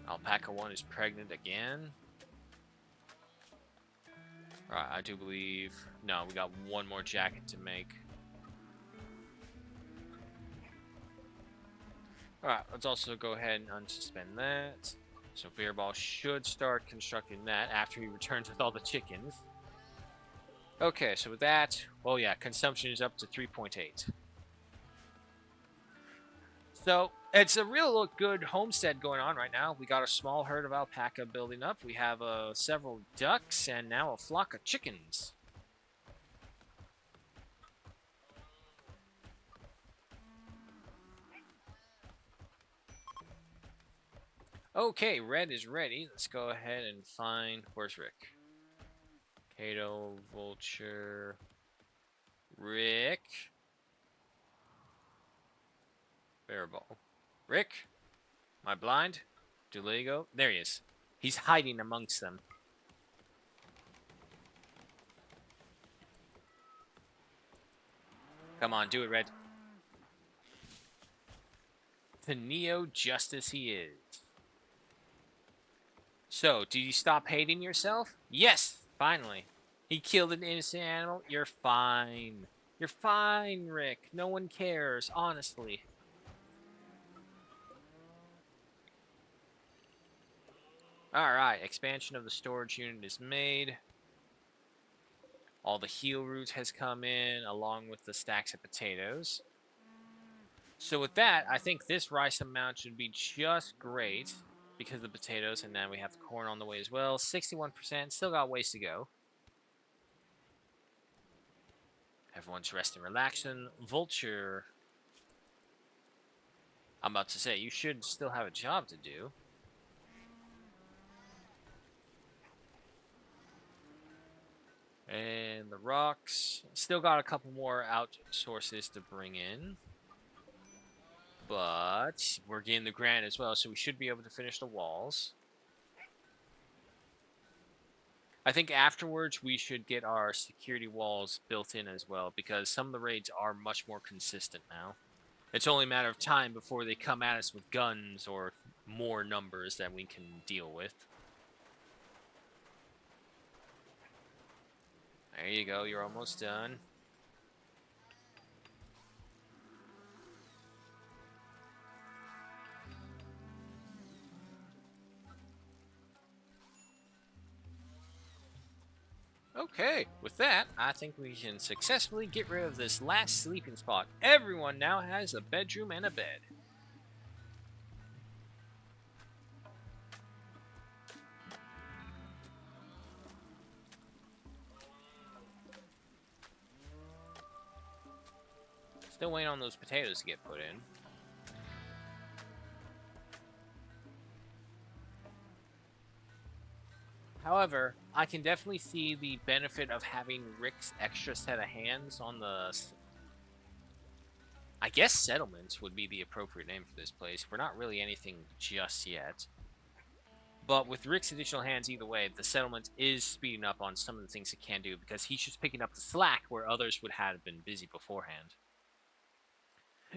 Alpaca 1 is pregnant again. Alright, I do believe... No, we got one more jacket to make. Alright, let's also go ahead and unsuspend that. So Bearball should start constructing that after he returns with all the chickens. Okay, so with that... Oh yeah, consumption is up to 3.8. So, it's a real good homestead going on right now. We got a small herd of alpaca building up. We have several ducks and now a flock of chickens. Okay, red is ready. Let's go ahead and find... Where's Rick? Kato, Vulture... Rick... Bearball. Rick? Am I blind? Do they go? There he is. He's hiding amongst them. Come on, do it, Red. To Neo, just as he is. So, did you stop hating yourself? Yes, finally. He killed an innocent animal. You're fine. You're fine, Rick. No one cares, honestly. Alright, expansion of the storage unit is made. All the heal root has come in, along with the stacks of potatoes. So with that, I think this rice amount should be just great because of the potatoes, and then we have the corn on the way as well. 61%, still got ways to go. Everyone's resting, relaxing. Vulture. I'm about to say, you should still have a job to do. And the rocks. Still got a couple more outsources to bring in. But we're getting the grant as well, so we should be able to finish the walls. I think afterwards we should get our security walls built in as well, because some of the raids are much more consistent now. It's only a matter of time before they come at us with guns or more numbers that we can deal with. There you go, you're almost done. Okay, with that, I think we can successfully get rid of this last sleeping spot. Everyone now has a bedroom and a bed. Still waiting on those potatoes to get put in. However, I can definitely see the benefit of having Rick's extra set of hands on the... I guess settlements would be the appropriate name for this place. We're not really anything just yet. But with Rick's additional hands either way, the settlement is speeding up on some of the things it can do because he's just picking up the slack where others would have been busy beforehand.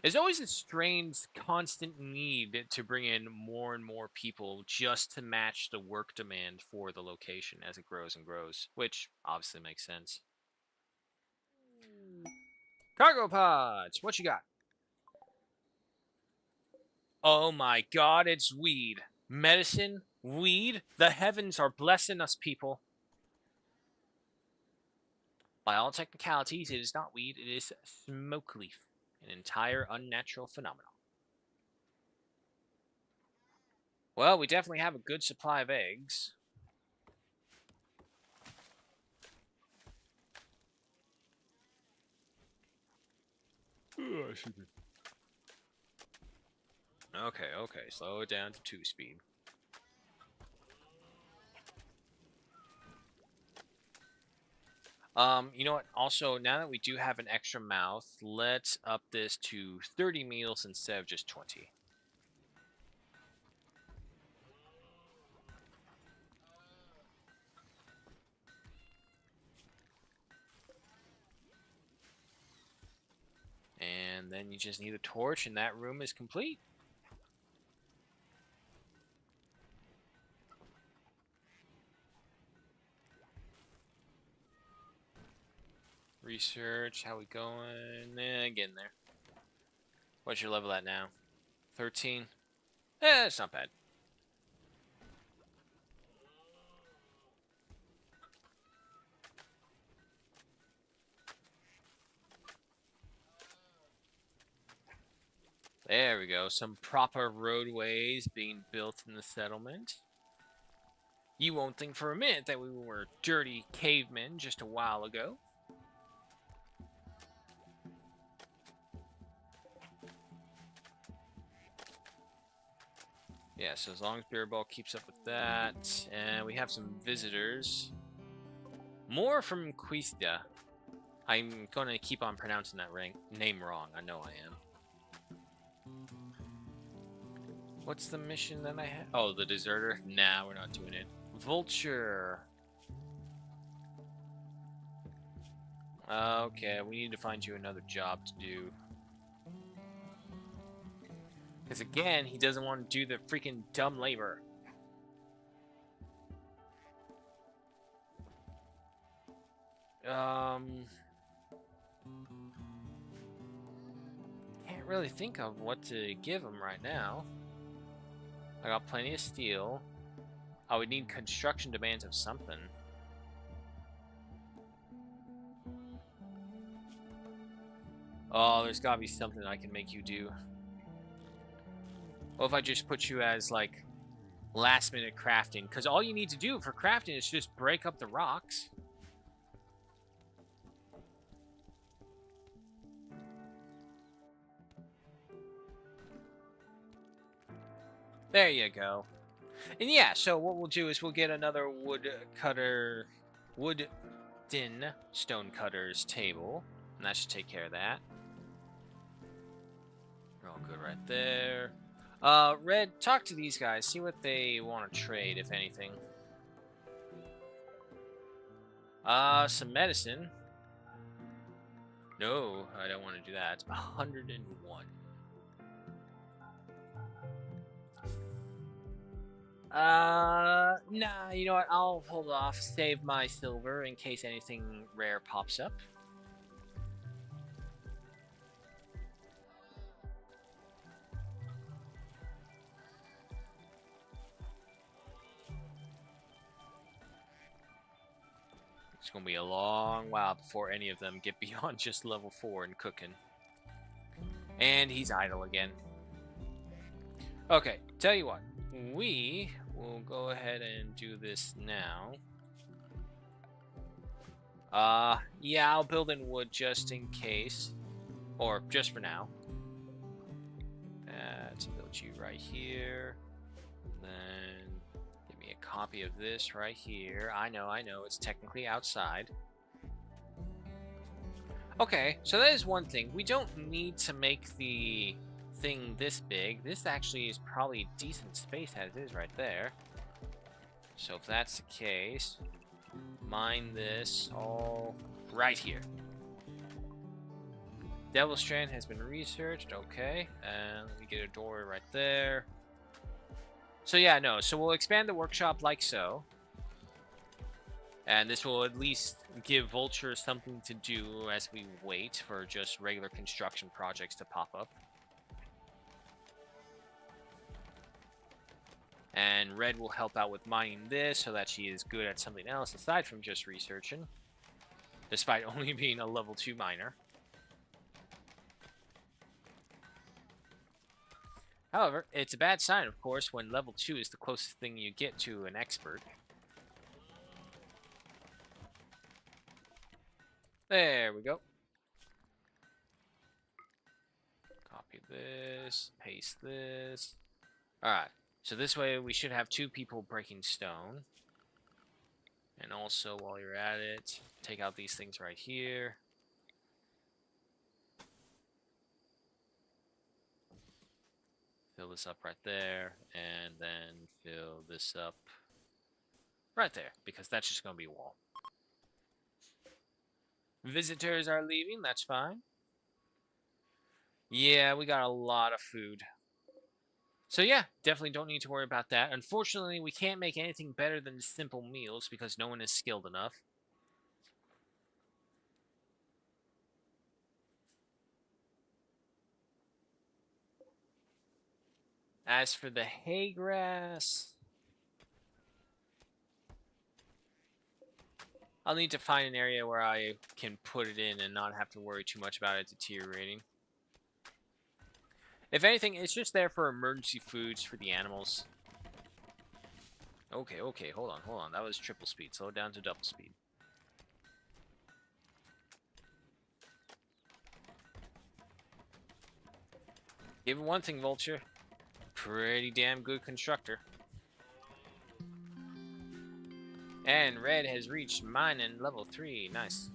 There's always a strange, constant need to bring in more and more people just to match the work demand for the location as it grows and grows, which obviously makes sense. Cargo pods, what you got? Oh my god, it's weed. Medicine? Weed? The heavens are blessing us, people. By all technicalities, it is not weed, it is smoke leaf, an entire unnatural phenomenon. Well, we definitely have a good supply of eggs. Okay, slow it down to 2-speed. You know what? Also, now that we do have an extra mouth, let's up this to 30 meals instead of just 20. And then you just need a torch, and that room is complete. Research, how we going? Getting there. What's your level at now? 13? That's not bad. There we go. Some proper roadways being built in the settlement. You won't think for a minute that we were dirty cavemen just a while ago. Yeah, so as long as Beer Ball keeps up with that, and we have some visitors. More from Quistia. I'm gonna keep on pronouncing that name wrong. I know I am. What's the mission that I had? Oh, the deserter? Nah, we're not doing it. Vulture. Okay, we need to find you another job to do. Because again, he doesn't want to do the freaking dumb labor. Can't really think of what to give him right now. I got plenty of steel. I would need construction demands of something. Oh, there's gotta be something I can make you do. What if I just put you as, like, last minute crafting? Because all you need to do for crafting is just break up the rocks. There you go. And yeah, so what we'll do is we'll get another wooden stone cutter's table. And that should take care of that. We're all good right there. Red, talk to these guys. See what they want to trade, if anything. Some medicine. No, I don't want to do that. 101. Nah, you know what? I'll hold off, save my silver in case anything rare pops up. It's gonna be a long while before any of them get beyond just level 4 and cooking. And he's idle again. Okay, tell you what. We will go ahead and do this now. Yeah, I'll build in wood just in case. Or just for now. Let's build you right here. Then give me a copy of this right here. I know, it's technically outside. Okay, so that is one thing. We don't need to make the thing this big. This actually is probably decent space as is right there. So if that's the case, mine this all right here. Devil Strand has been researched. Okay, and let me get a door right there. So yeah, no, so we'll expand the workshop like so. And this will at least give Vulture something to do as we wait for just regular construction projects to pop up. And Red will help out with mining this so that she is good at something else aside from just researching, despite only being a level 2 miner. However, it's a bad sign, of course, when level 2 is the closest thing you get to an expert. There we go. Copy this, paste this. Alright, so this way we should have 2 people breaking stone. And also, while you're at it, take out these things right here. Fill this up right there, and then fill this up right there, because that's just going to be a wall. Visitors are leaving, that's fine. Yeah, we got a lot of food. So yeah, definitely don't need to worry about that. Unfortunately, we can't make anything better than simple meals because no one is skilled enough. As for the hay grass, I'll need to find an area where I can put it in and not have to worry too much about it deteriorating. If anything, it's just there for emergency foods for the animals. Okay, hold on. That was triple speed. Slow it down to double speed. Give one thing, Vulture. pretty damn good constructor. And red has reached mining level 3. Nice.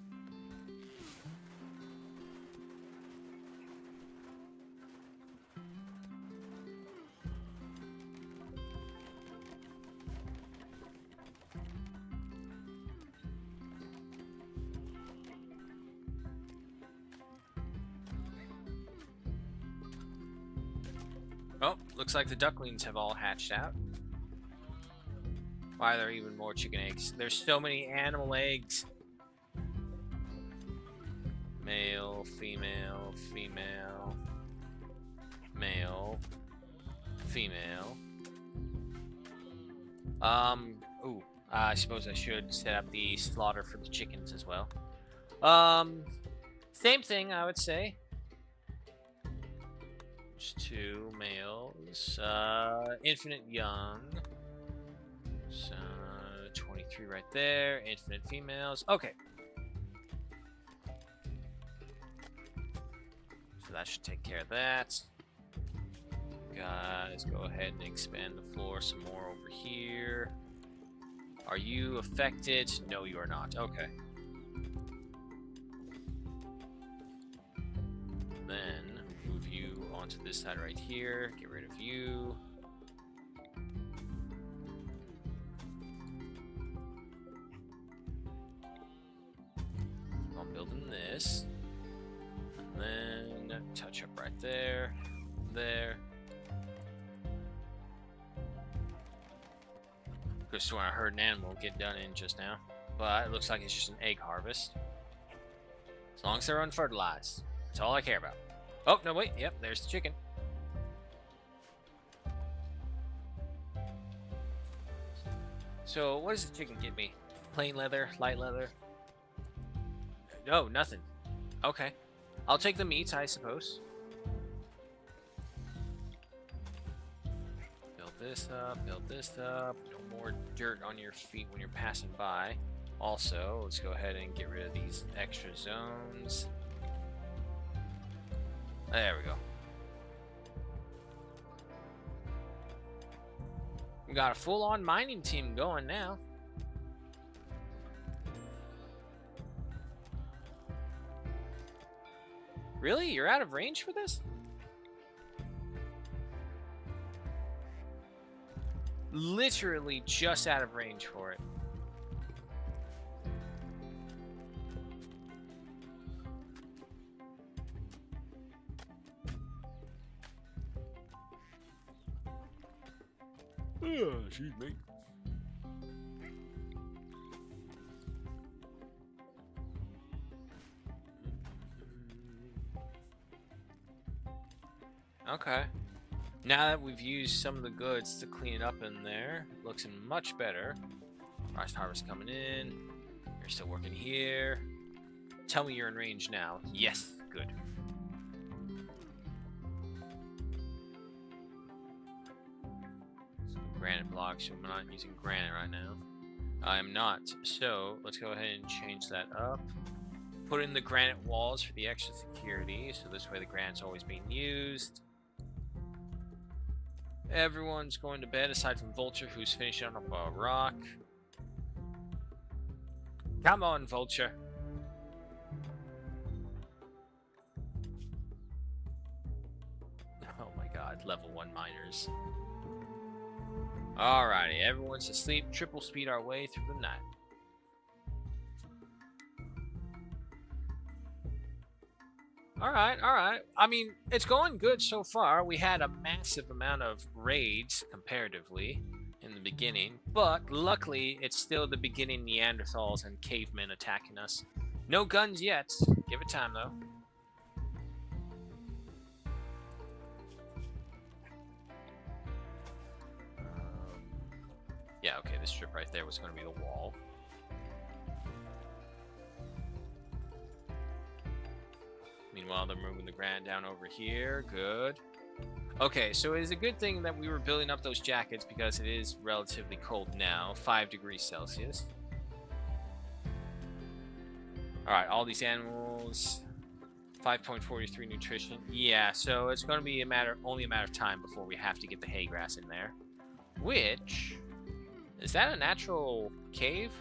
Oh, looks like the ducklings have all hatched out. Why are there even more chicken eggs? There's so many animal eggs. Male, female, female, male, female. I suppose I should set up the slaughter for the chickens as well. Same thing, I would say. There's 2 males. Infinite young. So 23 right there. Infinite females. Okay. So that should take care of that. Guys, go ahead and expand the floor some more over here. Are you affected? No, you are not. Okay. Then move you onto this side right here. Get rid of you. I'm building this. And then touch up right there. There. Could have sworn I heard an animal get done in just now. But it looks like it's just an egg harvest. As long as they're unfertilized. That's all I care about. Oh, no, wait. Yep, there's the chicken. So, what does the chicken get me? Plain leather? Light leather? No, nothing. Okay. I'll take the meat, I suppose. Build this up, build this up. No more dirt on your feet when you're passing by. Also, let's go ahead and get rid of these extra zones. There we go. We got a full-on mining team going now. Really? You're out of range for this? Literally just out of range for it. Excuse me. Okay. Now that we've used some of the goods to clean it up in there, looks much better. Rice harvest coming in. You're still working here. Tell me you're in range now. Yes, good. Some granite blocks. I'm not using granite right now. I am not. So let's go ahead and change that up. Put in the granite walls for the extra security, so this way the granite's always being used. Everyone's going to bed aside from Vulture, who's finishing up a rock. Come on, Vulture. Oh my god, level 1 miners. Alrighty, everyone's asleep. Triple speed our way through the night. Alright, alright. I mean, it's going good so far. We had a massive amount of raids, comparatively, in the beginning. But, luckily, it's still the beginning Neanderthals and cavemen attacking us. No guns yet. Give it time, though. Yeah, okay, this strip right there was going to be the wall. Meanwhile, they're moving the granite down over here. Good. Okay, so it is a good thing that we were building up those jackets because it is relatively cold now. 5 degrees Celsius. Alright, all these animals. 5.43 nutrition. Yeah, so it's going to be only a matter of time before we have to get the hay grass in there. Which, is that a natural cave?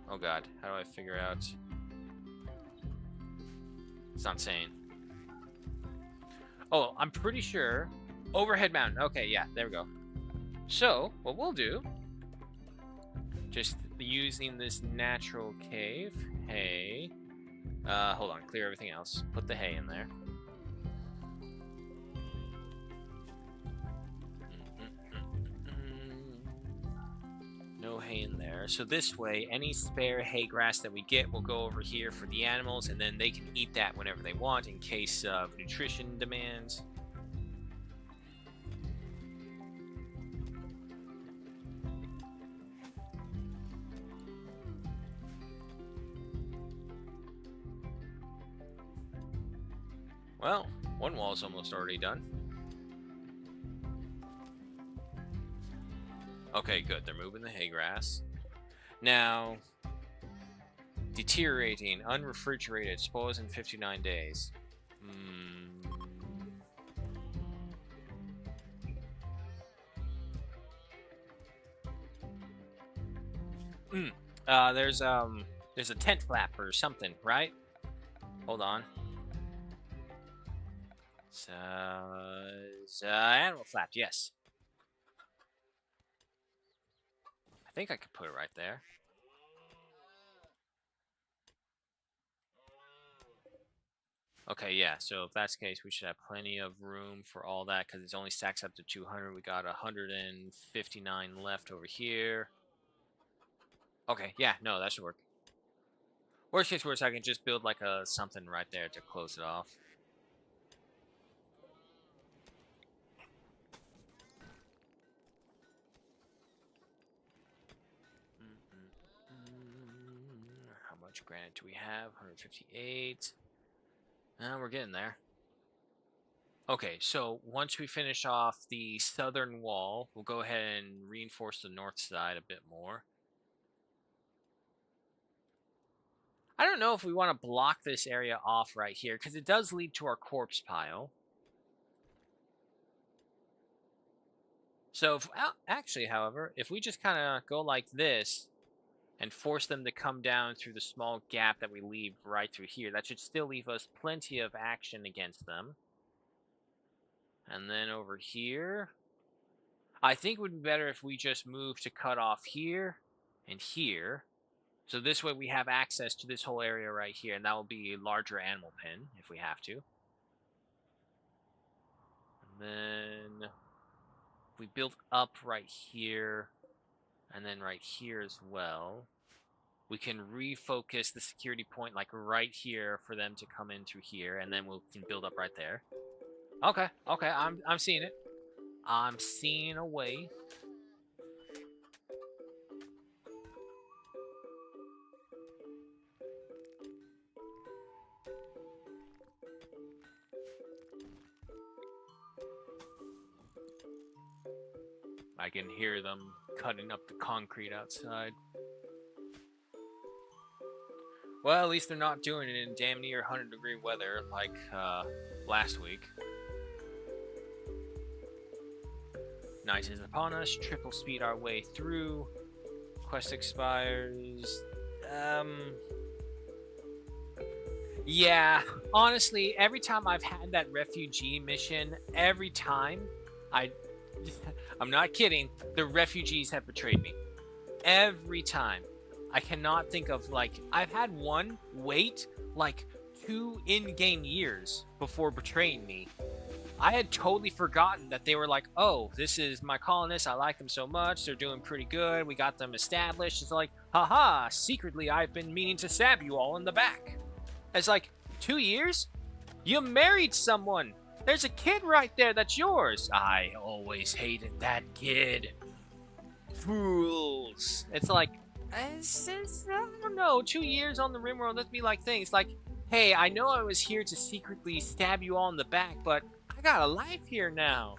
Oh god, how do I figure out? It's not saying. Oh, I'm pretty sure. Overhead mountain. Okay, yeah, there we go. So, what we'll do, just using this natural cave, hay. Hold on, clear everything else. Put the hay in there. No hay in there. So this way, any spare hay grass that we get will go over here for the animals, and then they can eat that whenever they want in case of nutrition demands. Well, one wall's almost already done. Okay, good. They're moving the hay grass. Now, deteriorating, unrefrigerated, spoils in 59 days. There's a tent flap or something, right? Hold on. Animal flap, yes. I think I could put it right there. Okay, yeah, so if that's the case, we should have plenty of room for all that, because it only stacks up to 200. We got 159 left over here. Okay, yeah, no, that should work. Worst case worst, I can just build like a something right there to close it off. How much granite do we have? 158. We're getting there. Okay, so once we finish off the southern wall, we'll go ahead and reinforce the north side a bit more. I don't know if we want to block this area off right here, because it does lead to our corpse pile. So, actually, however, if we just kind of go like this and force them to come down through the small gap that we leave right through here, that should still leave us plenty of action against them. And then over here, I think it would be better if we just move to cut off here and here. So this way we have access to this whole area right here, and that will be a larger animal pen if we have to. And then we build up right here, and then right here as well. We can refocus the security point like right here for them to come in through here, and then we can build up right there. Okay, I'm seeing it. I'm seeing a way. I can hear them cutting up the concrete outside. Well, at least they're not doing it in damn near 100-degree weather like last week. Night is upon us. Triple speed our way through. Quest expires. Yeah, honestly, every time I've had that refugee mission, every time I'm not kidding, the refugees have betrayed me. Every time. I cannot think of, like, I've had one wait, like, 2 in-game years before betraying me. I had totally forgotten that they were like, oh, this is my colonists, I like them so much, they're doing pretty good, we got them established. It's like, haha, secretly I've been meaning to stab you all in the back. It's like, 2 years? You married someone! There's a kid right there that's yours! I always hated that kid. Fools! It's like, I don't know, 2 years on the Rimworld, that'd be like things like, hey, I know I was here to secretly stab you all in the back, but I got a life here now.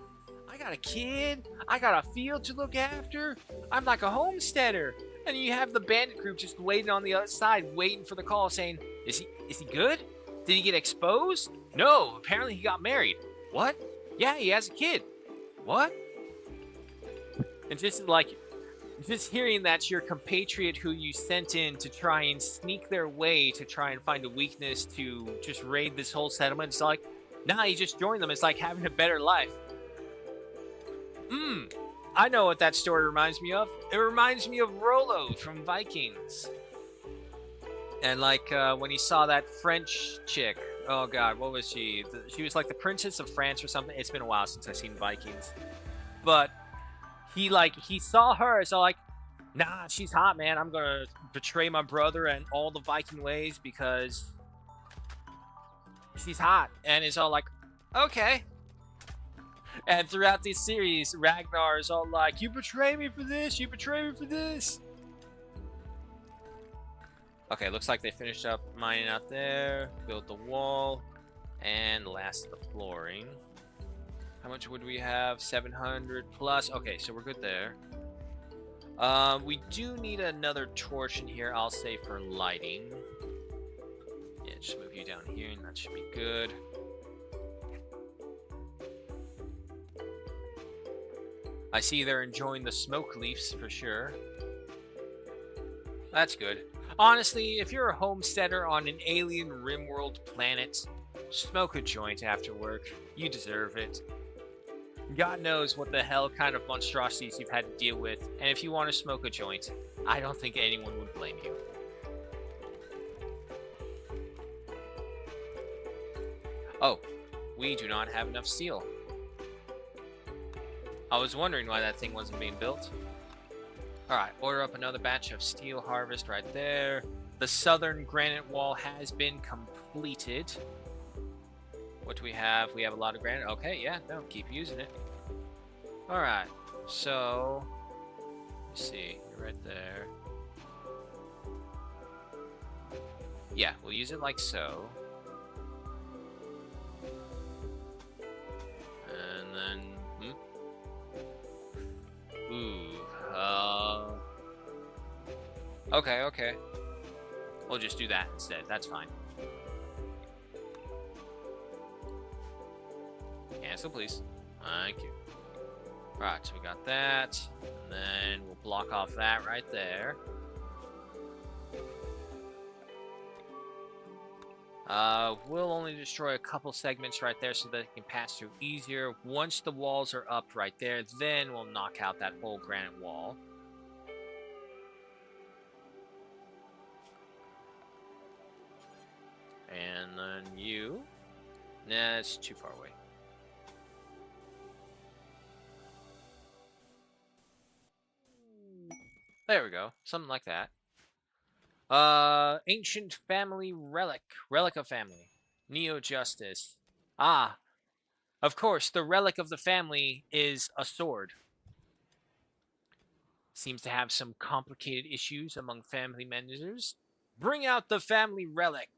I got a kid, I got a field to look after, I'm like a homesteader. And you have the bandit group just waiting on the other side, waiting for the call, saying, is he good? Did he get exposed? No, apparently he got married. What? Yeah, he has a kid. What? And just hearing that's your compatriot who you sent in to try and sneak their way to try and find a weakness to just raid this whole settlement. It's like, nah, he just joined them. It's like having a better life. I know what that story reminds me of. It reminds me of Rollo from Vikings. And like when he saw that French chick. Oh God, what was she? She was like the Princess of France or something. It's been a while since I've seen Vikings. But he saw her, so like, nah, she's hot, man. I'm gonna betray my brother and all the Viking ways because she's hot. And it's all like, okay. And throughout this series, Ragnar is all like, you betray me for this, you betray me for this. Okay, looks like they finished up mining out there, built the wall, and last the flooring. How much would we have? 700 plus. Okay, so we're good there. We do need another torch in here, I'll say, for lighting. Yeah, just move you down here, and that should be good. I see they're enjoying the smoke leaves for sure. That's good. Honestly, if you're a homesteader on an alien Rimworld planet, smoke a joint after work. You deserve it. God knows what the hell kind of monstrosities you've had to deal with, and if you want to smoke a joint, I don't think anyone would blame you. Oh, we do not have enough steel. I was wondering why that thing wasn't being built. Alright, order up another batch of steel harvest right there. The southern granite wall has been completed. What do we have? We have a lot of granite. Okay, yeah, no, keep using it. Alright, so... let's see, you're right there. Yeah, we'll use it like so. And then... Okay. We'll just do that instead. That's fine. Cancel, please. Thank you. Alright, so we got that. And then we'll block off that right there. We'll only destroy a couple segments right there so that it can pass through easier. Once the walls are up right there, then we'll knock out that whole granite wall. And then you... nah, it's too far away. There we go. Something like that. Ancient family relic. Relic of family. Neo-Justice. Ah. Of course, the relic of the family is a sword. Seems to have some complicated issues among family members. Bring out the family relic.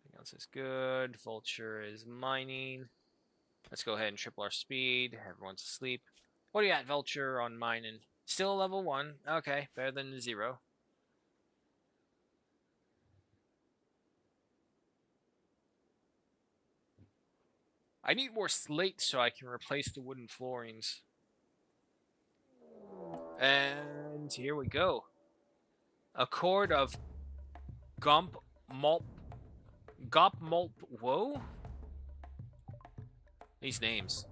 Everything else is good. Vulture is mining. Let's go ahead and triple our speed. Everyone's asleep. What do you got, Vulture, on mining? Still level 1. Okay, better than 0. I need more slate so I can replace the wooden floorings. And here we go. A cord of Gomp Mulp. Whoa? These names.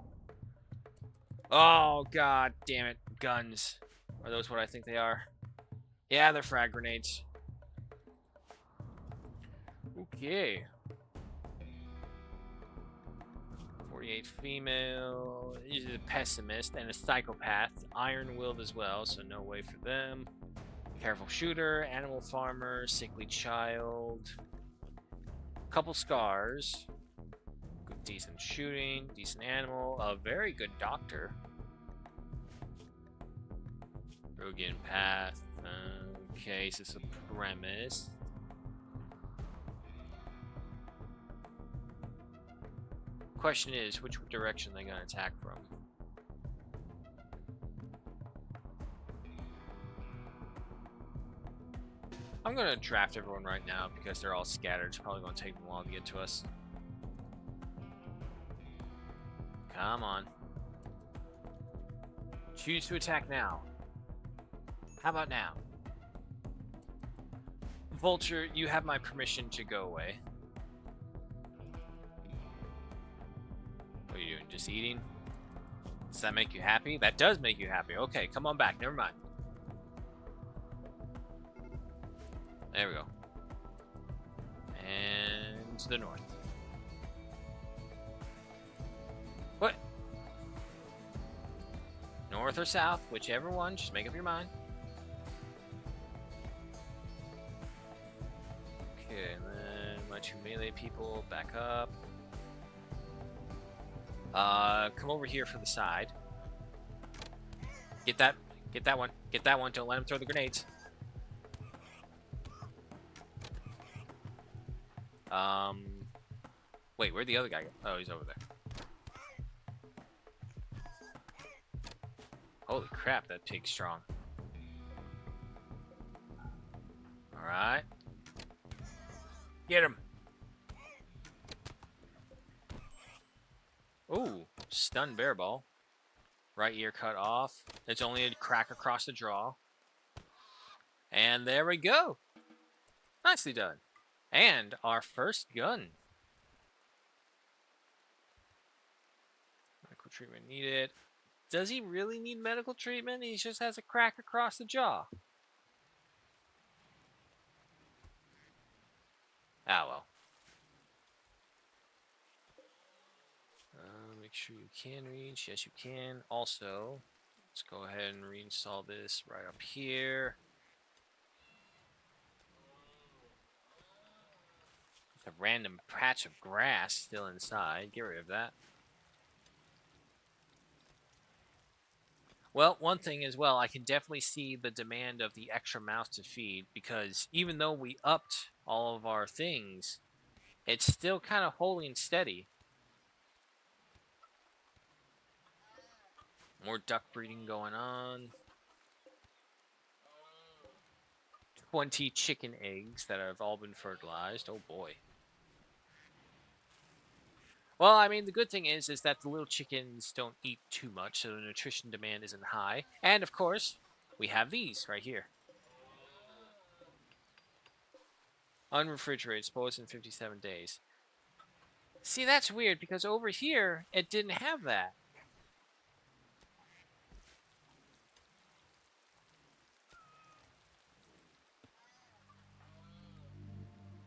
Oh, god damn it. Guns. Are those what I think they are? Yeah, they're frag grenades. Okay. 48 female. He's a pessimist and a psychopath. Iron-willed as well, so no way for them. Careful shooter, animal farmer, sickly child. Couple scars. Good, decent shooting, decent animal. A very good doctor. Rogan path. Okay, so supremacist. Question is, which direction are they gonna attack from? I'm going to draft everyone right now because they're all scattered. It's probably going to take them a while to get to us. Come on. Choose to attack now. How about now? Vulture, you have my permission to go away. What are you doing? Just eating? Does that make you happy? That does make you happy. Okay, come on back. Never mind. There we go. And to the north. What? North or south, whichever one. Just make up your mind. Okay, and then my two melee people back up. Come over here for the side. Get that one. Get that one. Don't let him throw the grenades. Wait, where'd the other guy go? Oh, he's over there. Holy crap, that pig's strong. Alright. Get him. Ooh, stun bear ball. Right ear cut off. It's only a crack across the jaw. And there we go. Nicely done. And our first gun. Medical treatment needed. Does he really need medical treatment? He just has a crack across the jaw. Ah, well. Make sure you can reach. Yes, you can. Also, let's go ahead and reinstall this right up here. A random patch of grass still inside. Get rid of that. Well, one thing as well, I can definitely see the demand of the extra mouse to feed, because even though we upped all of our things, it's still kind of holding steady. More duck breeding going on. 20 chicken eggs that have all been fertilized. Oh boy. Well, I mean, the good thing is that the little chickens don't eat too much, so the nutrition demand isn't high. And, of course, we have these right here. Unrefrigerated, spoils in 57 days. See, that's weird, because over here, it didn't have that.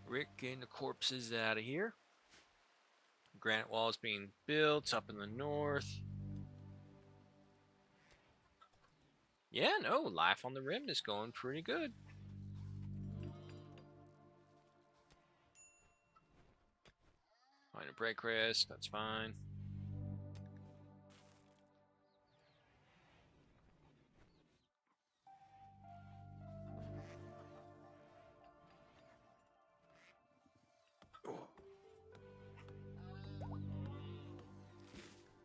Rick getting the corpses out of here. Granite walls being built up in the north. Yeah, no, life on the rim is going pretty good. Find a break risk, that's fine.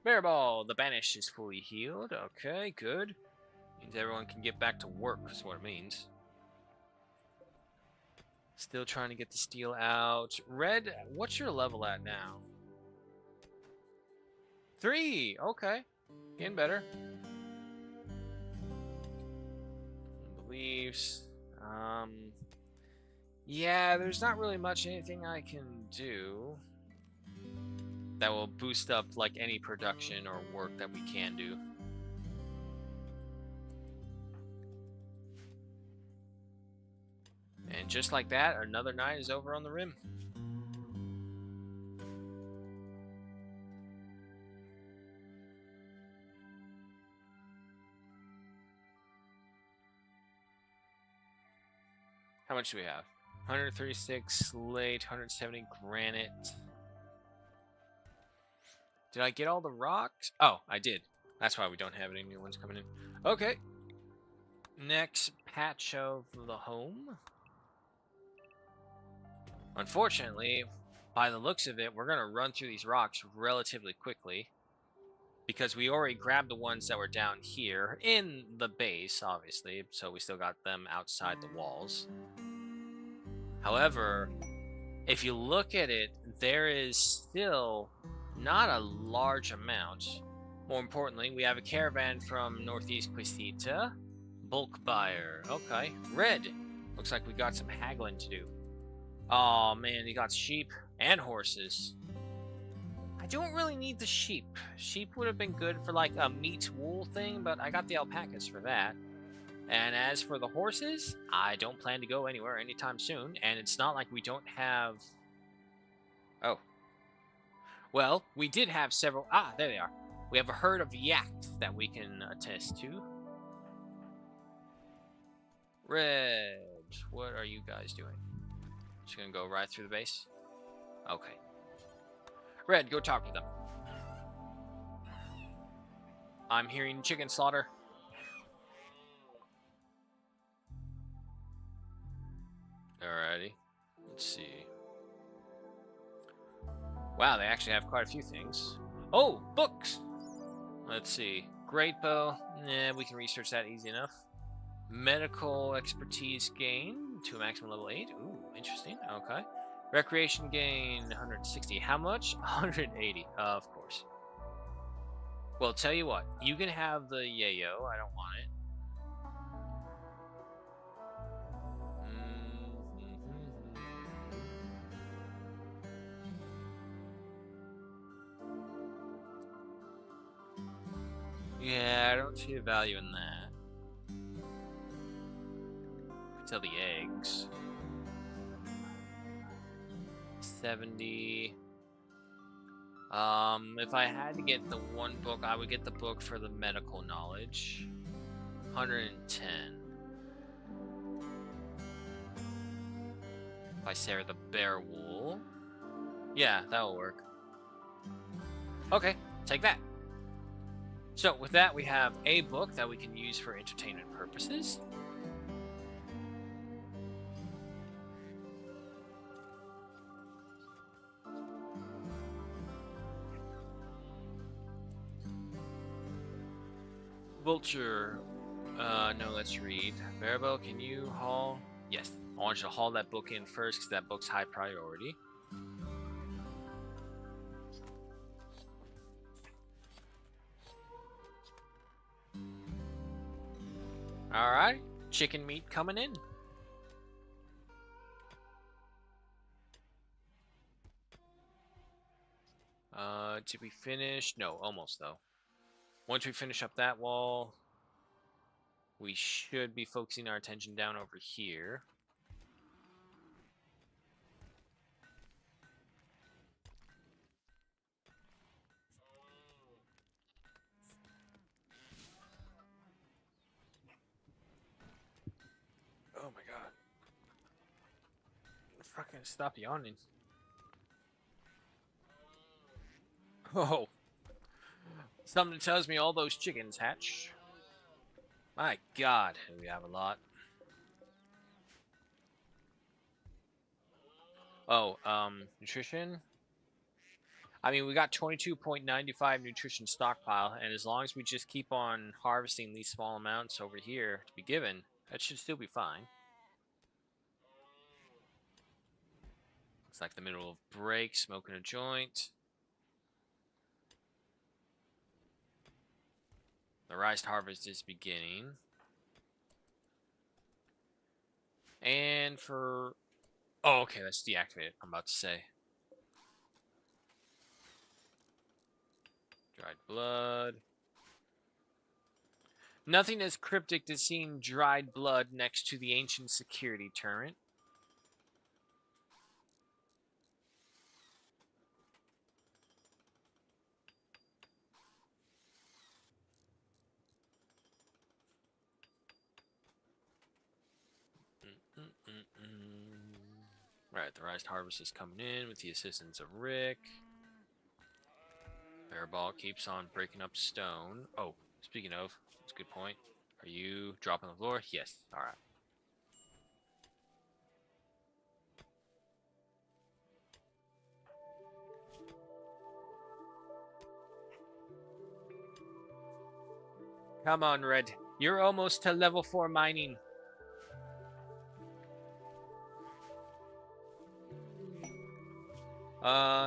Bear ball, the banish is fully healed. Okay, good. Means everyone can get back to work, is what it means. Still trying to get the steel out. Red, what's your level at now? 3! Okay. Getting better. Beliefs. Yeah, there's not really much anything I can do that will boost up like any production or work that we can do. And just like that, another night is over on the rim. How much do we have? 136 slate, 170 granite. Did I get all the rocks? Oh, I did. That's why we don't have any new ones coming in. Okay. Next patch of the home. Unfortunately, by the looks of it, we're going to run through these rocks relatively quickly, because we already grabbed the ones that were down here in the base, obviously, so we still got them outside the walls. However, if you look at it, there is still not a large amount. More importantly, we have a caravan from Northeast Quisita. Bulk buyer. Okay. Red. Looks like we got some haggling to do. Oh man, you got sheep and horses. I don't really need the sheep. Sheep would have been good for like a meat wool thing, but I got the alpacas for that. And as for the horses, I don't plan to go anywhere anytime soon, and it's not like we don't have... Oh. Well, we did have several... Ah, there they are. We have a herd of yaks that we can attest to. Red, what are you guys doing? Just gonna go right through the base? Okay. Red, go talk to them. I'm hearing chicken slaughter. Alrighty. Let's see. Wow, they actually have quite a few things. Oh, books! Let's see. Great bow. Nah, we can research that easy enough. Medical expertise gain to a maximum level 8. Ooh, interesting. Okay. Recreation gain 160. How much? 180. Of course. Well, tell you what. You can have the yayo. I don't want it. Yeah, I don't see a value in that. Sell the eggs. 70. If I had to get the one book, I would get the book for the medical knowledge. 110. If I say the bear wool. Yeah, that'll work. Okay, take that. So with that, we have a book that we can use for entertainment purposes. Vulture. No, let's read. Bearable, can you haul? Yes. I want you to haul that book in first because that book's high priority. Alright. Chicken meat coming in. Did we finish? No, almost though. Once we finish up that wall, we should be focusing our attention down over here. Oh my god. Fucking stop yawning. Oh. Something tells me all those chickens hatch. My god, we have a lot. Oh, nutrition. I mean, we got 22.95 nutrition stockpile, and as long as we just keep on harvesting these small amounts over here to be given, that should still be fine. It's like the middle of break, smoking a joint. The rice harvest is beginning. And for... Oh, okay, that's deactivated, I'm about to say. Dried blood. Nothing as cryptic as seeing dried blood next to the ancient security turret. Right, the rice harvest is coming in with the assistance of Rick. Bearball keeps on breaking up stone. Oh, speaking of, that's a good point. Are you dropping the floor? Yes. Alright. Come on, Red. You're almost to level 4 mining.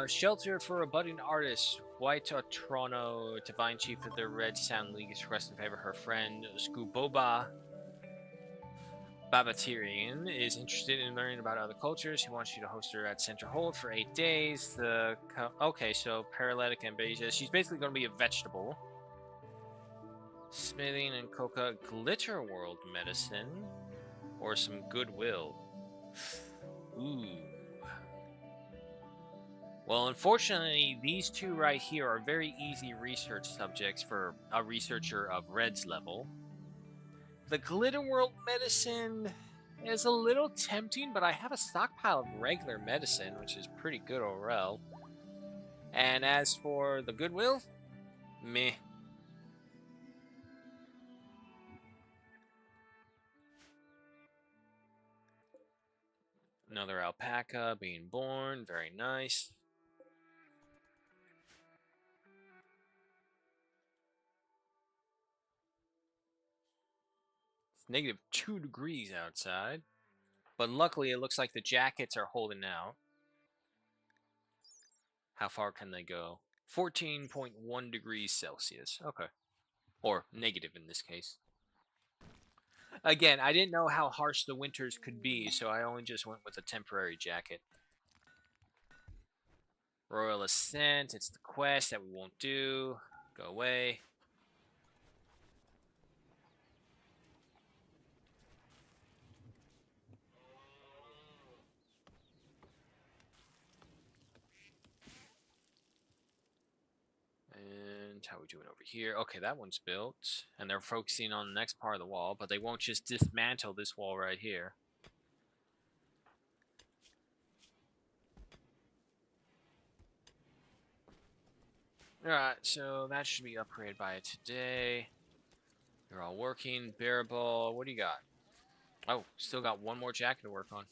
Shelter for a budding artist. White Toronto, Divine Chief of the Red Sound League is requesting favor her friend Scuboba Babatirian is interested in learning about other cultures. He wants you to host her at Center Hold for 8 days. Okay, so paralytic amnesia. She's basically going to be a vegetable. Smithing and coca glitter world medicine, or some goodwill. Ooh. Well, unfortunately, these two right here are very easy research subjects for a researcher of Red's level. The glitter world medicine is a little tempting, but I have a stockpile of regular medicine, which is pretty good overall. And as for the goodwill, meh. Another alpaca being born, very nice. It's negative 2 degrees outside, but luckily it looks like the jackets are holding out. How far can they go? 14.1 degrees Celsius. Okay. Or negative in this case. Again, I didn't know how harsh the winters could be, so I only just went with a temporary jacket. Royal Ascent, it's the quest that we won't do. Go away. And how are we doing over here? Okay, that one's built. And they're focusing on the next part of the wall, but they won't just dismantle this wall right here. Alright, so that should be upgraded by today. They're all working. Bearable. What do you got? Oh, still got one more jacket to work on.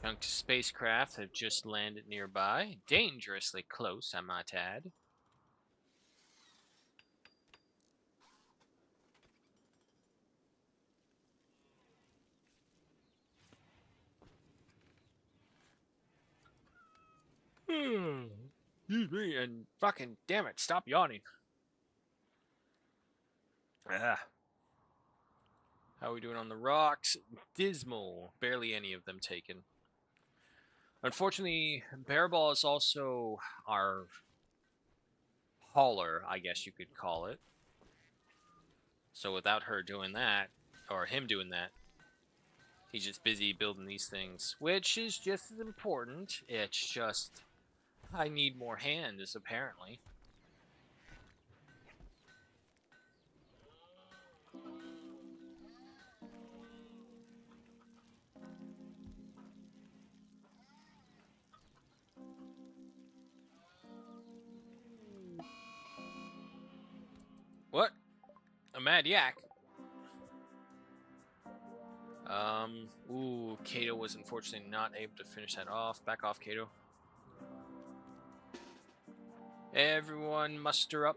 Junk spacecraft have just landed nearby. Dangerously close, I might add. Excuse me, and fucking damn it, stop yawning. Ah. How are we doing on the rocks? Dismal. Barely any of them taken. Unfortunately, Bearball is also our hauler, I guess you could call it. So without her doing that, or him doing that, he's just busy building these things, which is just as important. It's just, I need more hands, apparently. What? A mad yak? Ooh, Kato was unfortunately not able to finish that off. Back off, Kato. Everyone muster up.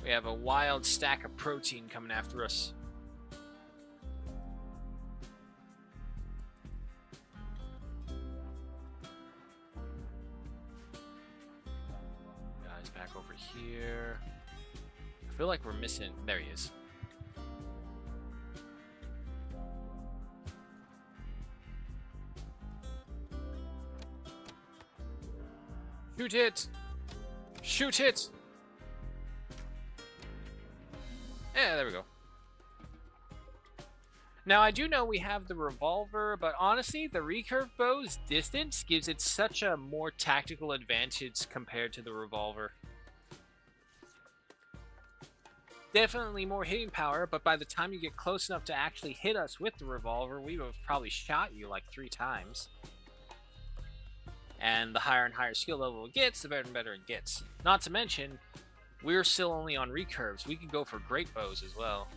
We have a wild stack of protein coming after us. Guys, back over here. I feel like we're missing... There he is. Shoot it! Shoot it! Yeah, there we go. Now, I do know we have the revolver, but honestly, the recurve bow's distance gives it such a more tactical advantage compared to the revolver. Definitely more hitting power, but by the time you get close enough to actually hit us with the revolver, we would have probably shot you like 3 times. And the higher and higher skill level it gets, the better and better it gets. Not to mention, we're still only on recurves. We could go for great bows as well.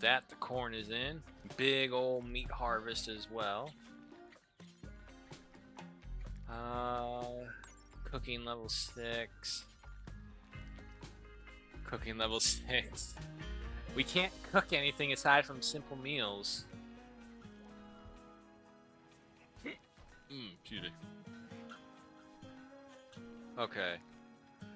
that. The corn is in. Big old meat harvest as well. Cooking level 6. Cooking level 6. We can't cook anything aside from simple meals. Excuse me. Okay.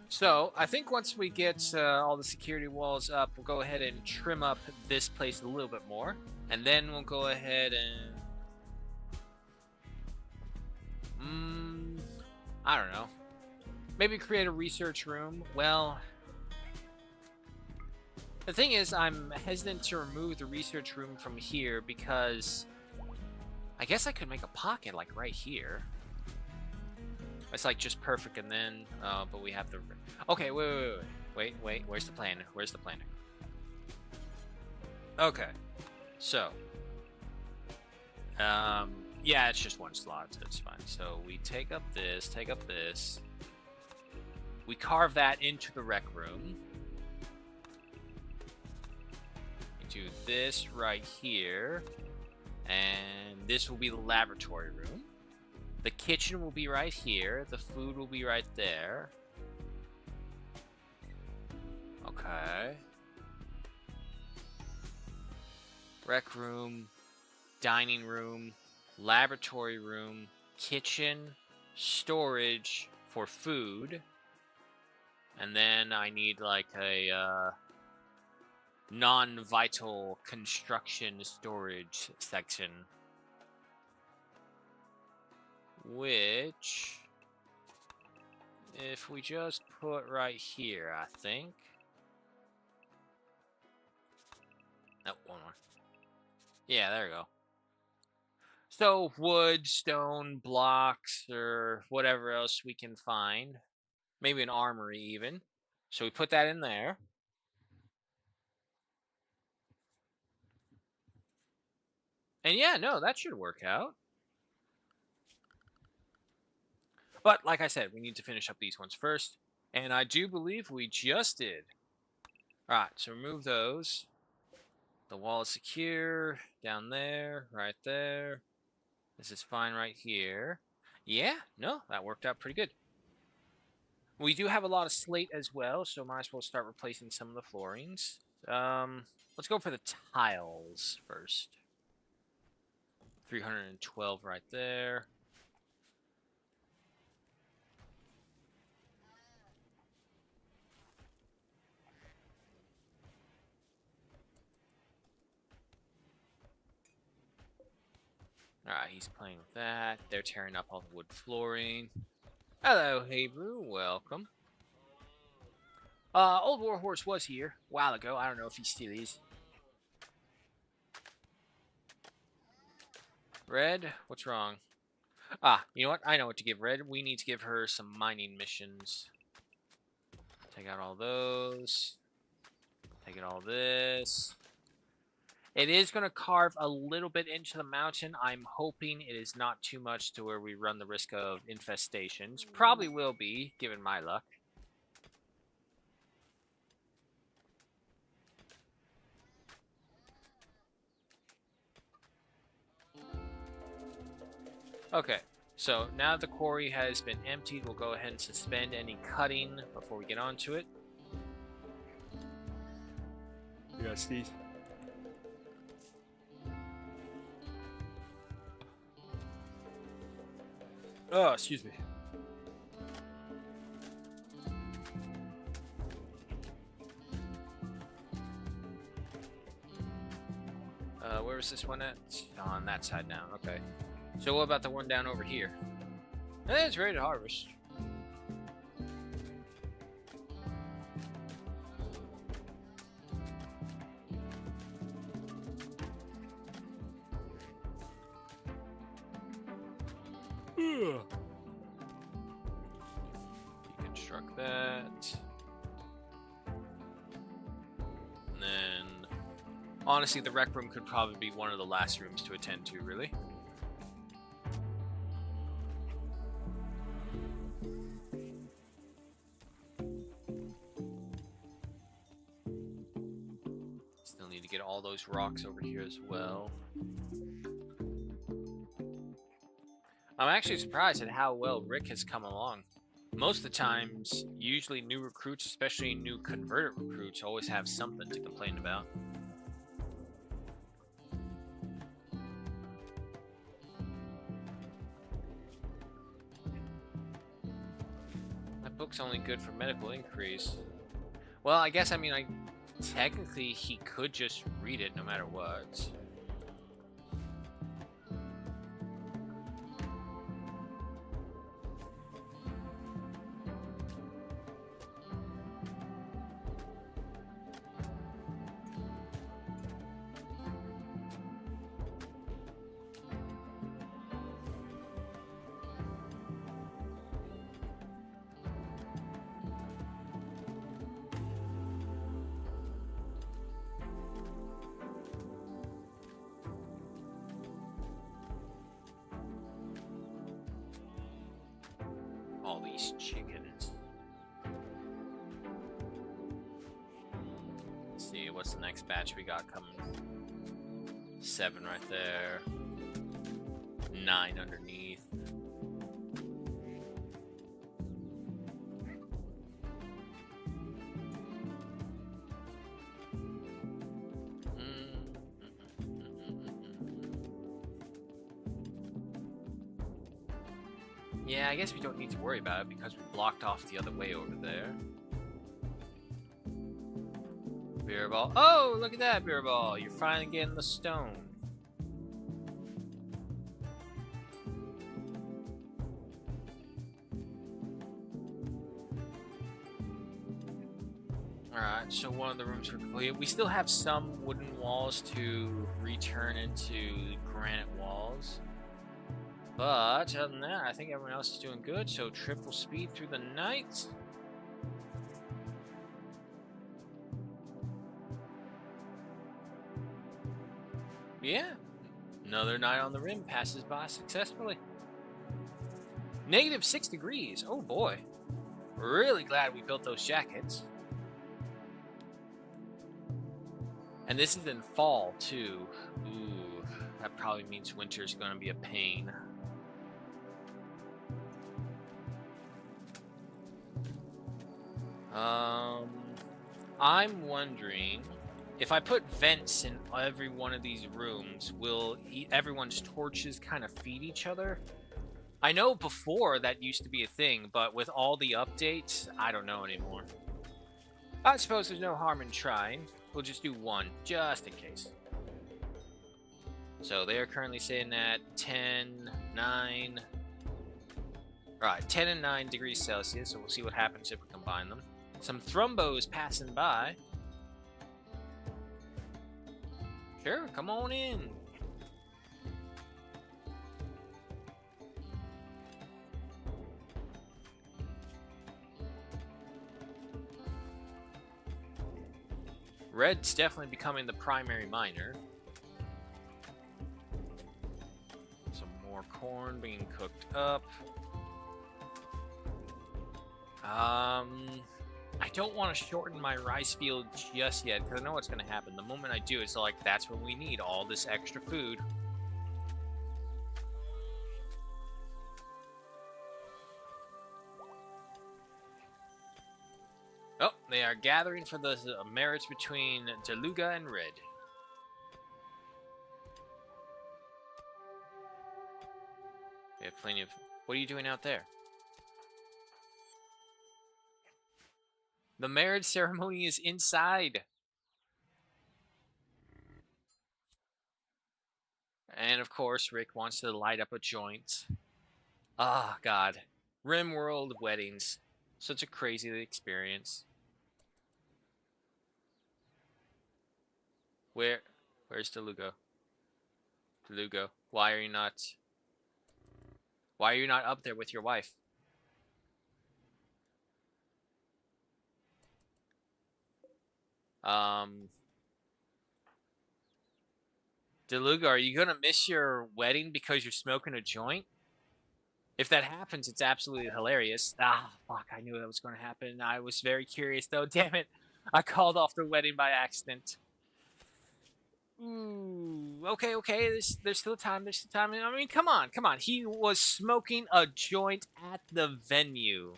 So, I think once we get all the security walls up, we'll go ahead and trim up this place a little bit more. And then we'll go ahead and... I don't know. Maybe create a research room. Well... The thing is, I'm hesitant to remove the research room from here because... I guess I could make a pocket, like, right here. It's, like, just perfect, and then... but we have the... Okay, wait. Where's the planner? Where's the planner? Okay. So. Yeah, it's just one slot, so it's fine. So, we take up this. We carve that into the rec room. We do this right here. And this will be the laboratory room. The kitchen will be right here. The food will be right there. Okay. Rec room, dining room, laboratory room, kitchen, storage for food. And then I need like a non-vital construction storage section. Which, if we just put right here, I think. Oh, one more. Yeah, there we go. So, wood, stone, blocks, or whatever else we can find. Maybe an armory, even. So we put that in there. And yeah, no, that should work out. But, like I said, we need to finish up these ones first. And I do believe we just did. Alright, so remove those. The wall is secure. Down there, right there. This is fine right here. Yeah, no, that worked out pretty good. We do have a lot of slate as well, so might as well start replacing some of the floorings. Let's go for the tiles first. 312 right there. Alright, he's playing with that. They're tearing up all the wood flooring. Hello, Hebrew. Welcome. Old Warhorse was here a while ago. I don't know if he still is. Red, what's wrong? Ah, you know what? I know what to give Red. We need to give her some mining missions. Take out all those. Take out all this. It is going to carve a little bit into the mountain. I'm hoping it is not too much to where we run the risk of infestations. Probably will be, given my luck. Okay, so now the quarry has been emptied, we'll go ahead and suspend any cutting before we get onto it. You got sneeze? Oh, excuse me. Where was this one at? On that side now, okay. So what about the one down over here? It's ready to harvest. Deconstruct that. And then, honestly, the rec room could probably be one of the last rooms to attend to, really. Need to get all those rocks over here as well. I'm actually surprised at how well Rick has come along. Most of the times, usually new recruits, especially new converted recruits, always have something to complain about. That book's only good for medical inquiries. Well, I guess, I mean, technically he could just read it no matter what. All these chickens. Let's see, what's the next batch we got coming? 7 right there. 9 underneath. Yeah, I guess we don't need to worry about it because we blocked off the other way over there. Beer ball. Oh, look at that, beer ball. You're finally getting the stone. Alright, so one of the rooms are complete. We still have some wooden walls to return into granite walls. But other than that, I think everyone else is doing good. So triple speed through the night. Yeah. Another night on the rim passes by successfully. -6 degrees. Oh boy. Really glad we built those jackets. And this is in fall too. Ooh, that probably means winter's gonna be a pain. I'm wondering if I put vents in every one of these rooms, will everyone's torches kind of feed each other? I know before that used to be a thing, but with all the updates, I don't know anymore. I suppose there's no harm in trying. We'll just do one, just in case. So they are currently sitting at 10, 9... Alright, 10 and 9 degrees Celsius, so we'll see what happens if we combine them. Some thrumbos passing by. Sure, come on in. Red's definitely becoming the primary miner. Some more corn being cooked up. I don't want to shorten my rice field just yet, because I know what's going to happen. The moment I do, it's like, that's when we need all this extra food. Oh, they are gathering for the marriage between Deluga and Red. We have plenty of... What are you doing out there? The marriage ceremony is inside. And of course, Rick wants to light up a joint. Ah, God. Rimworld weddings. Such a crazy experience. Where's Delugo? Delugo, why are you not up there with your wife? Deluga, are you gonna miss your wedding because you're smoking a joint? If that happens, it's absolutely hilarious. Ah, fuck, I knew that was gonna happen. I was very curious though, damn it. I called off the wedding by accident. Ooh, okay. There's still time. There's still time. I mean, come on. He was smoking a joint at the venue.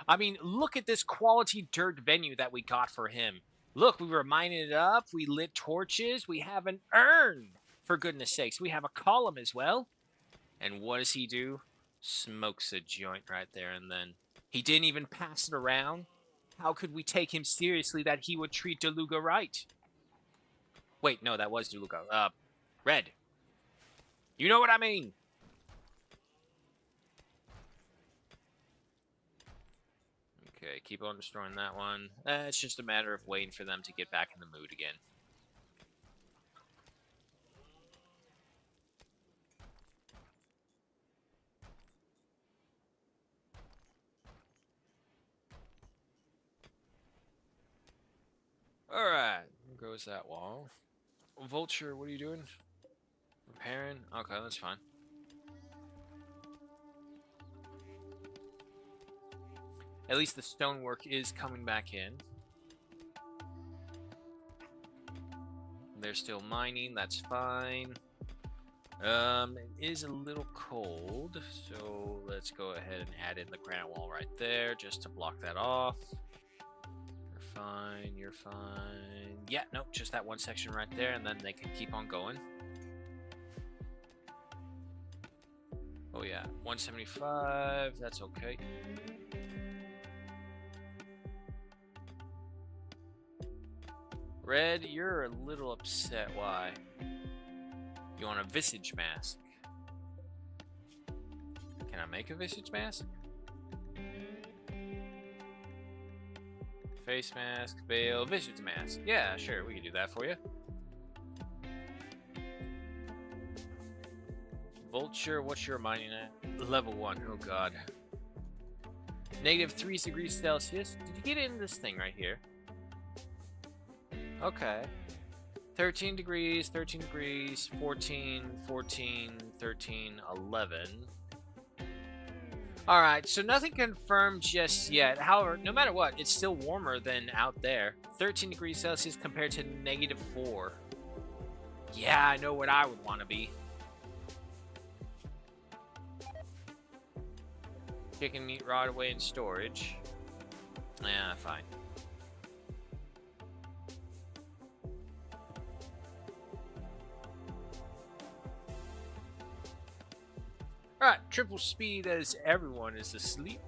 I mean, look at this quality dirt venue that we got for him. Look, we reminded it up. We lit torches. We have an urn. For goodness sakes, we have a column as well. And what does he do? Smokes a joint right there and then. He didn't even pass it around. How could we take him seriously that he would treat DeLuga right? Wait, no, that was DeLuga. Red. You know what I mean. Okay, keep on destroying that one. It's just a matter of waiting for them to get back in the mood again. Alright, there goes that wall. Vulture, what are you doing? Repairing? Okay, that's fine. At least the stonework is coming back in. They're still mining, that's fine. It is a little cold, so let's go ahead and add in the granite wall right there just to block that off. You're fine. Yeah, nope, just that one section right there, and then they can keep on going. Oh yeah, 175, that's okay. Red, you're a little upset. Why? You want a visage mask? Can I make a visage mask? Face mask, veil, visage mask. Yeah, sure, we can do that for you. Vulture, what's your mining at? Level 1, oh god. -3 degrees Celsius. Did you get in this thing right here? Okay. 13 degrees, 13 degrees, 14, 14, 13, 11. Alright, so nothing confirmed just yet. However, no matter what, it's still warmer than out there. 13 degrees Celsius compared to -4. Yeah, I know what I would want to be. Chicken meat rot away in storage. Yeah, fine. Alright, triple speed as everyone is asleep.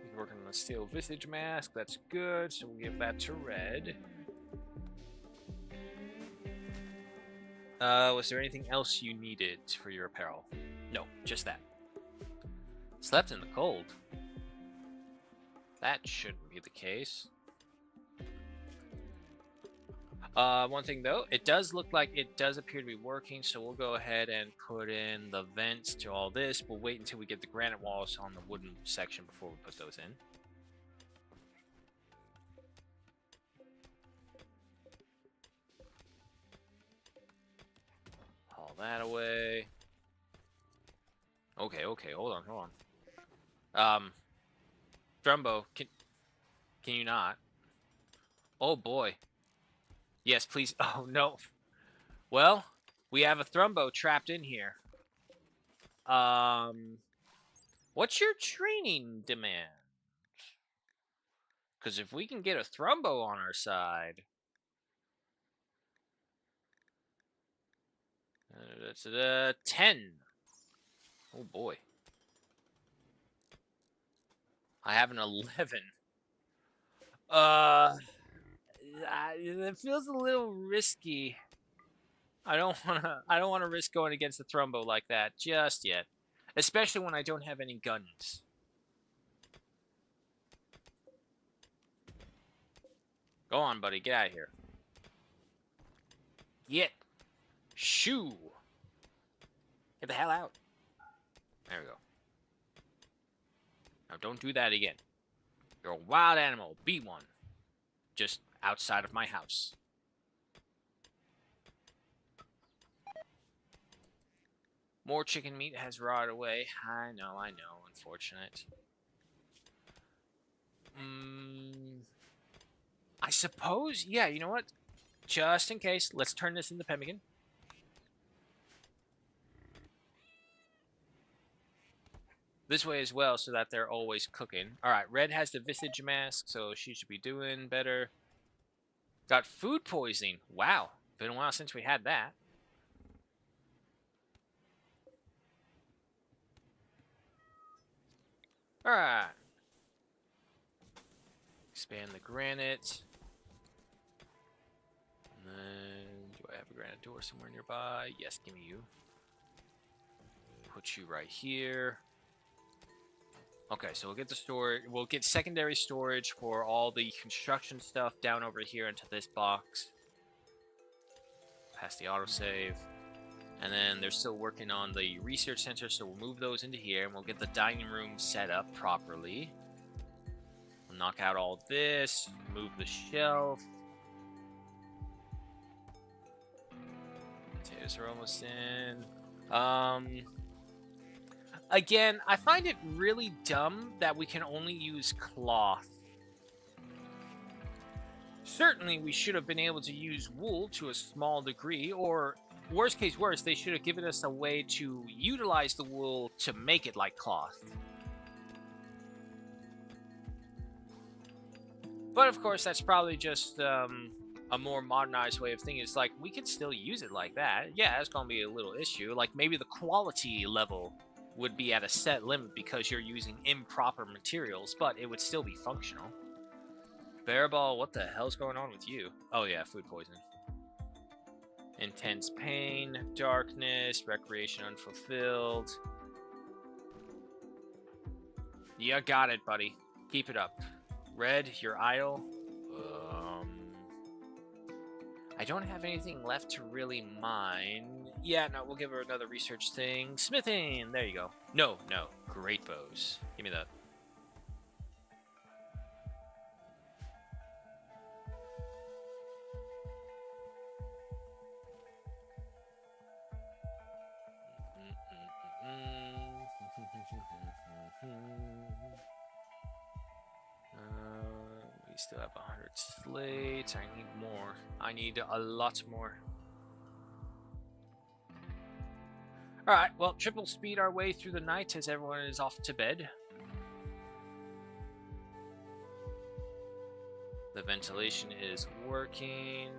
He's working on a steel visage mask, that's good, so we'll give that to Red. Was there anything else you needed for your apparel? No, just that. Slept in the cold. That shouldn't be the case. One thing though, it does look like it does appear to be working, so we'll go ahead and put in the vents to all this. We'll wait until we get the granite walls on the wooden section before we put those in. Haul that away. Okay, hold on. Drumbo, can you not? Oh boy. Yes, please. Oh, no. Well, we have a Thrumbo trapped in here. What's your training demand? Because if we can get a Thrumbo on our side... that's 10. Oh, boy. I have an 11. It feels a little risky. I don't wanna risk going against the Thrumbo like that just yet. Especially when I don't have any guns. Go on, buddy, get out of here. Get. Shoo. Get the hell out. There we go. Now don't do that again. You're a wild animal. Be one. Just outside of my house. More chicken meat has rotted away. I know, unfortunate. I suppose, yeah, you know what? Just in case, let's turn this into pemmican. This way as well, so that they're always cooking. Alright, Red has the visage mask, so she should be doing better. Got food poisoning. Wow, been a while since we had that. Alright. Expand the granite. And then, do I have a granite door somewhere nearby? Yes, give me you. Put you right here. Okay, so we'll get the storage. We'll get secondary storage for all the construction stuff down over here into this box. Past the autosave. And then they're still working on the research center, so we'll move those into here, and we'll get the dining room set up properly. We'll knock out all this, move the shelf. Potatoes are almost in. Again, I find it really dumb that we can only use cloth. Certainly, we should have been able to use wool to a small degree, or worst case worse, they should have given us a way to utilize the wool to make it like cloth. But of course, that's probably just a more modernized way of thinking. It's like, we could still use it like that. Yeah, it's going to be a little issue. Like, maybe the quality level would be at a set limit because you're using improper materials, but it would still be functional. Bearball, what the hell's going on with you? Oh yeah, food poisoning. Intense pain, darkness, recreation unfulfilled. You got it, buddy. Keep it up. Red, you're idle. I don't have anything left to really mine. Yeah, no, we'll give her another research thing. Smithing! There you go. No. Great bows. Give me that. We still have 100 slates. I need more. I need a lot more. Alright, well, triple speed our way through the night as everyone is off to bed. The ventilation is working.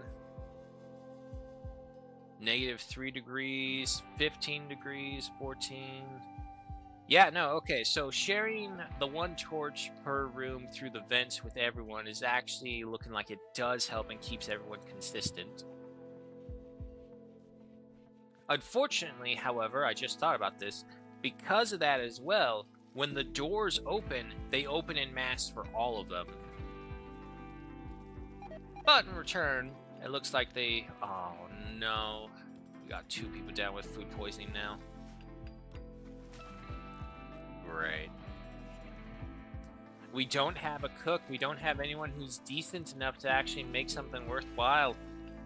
-3 degrees, 15 degrees, 14. Yeah, no, okay, so sharing the one torch per room through the vents with everyone is actually looking like it does help and keeps everyone consistent. Unfortunately, however, I just thought about this, because of that as well, when the doors open, they open en masse for all of them. But in return, it looks like they... Oh, no. We got 2 people down with food poisoning now. Great. We don't have a cook. We don't have anyone who's decent enough to actually make something worthwhile.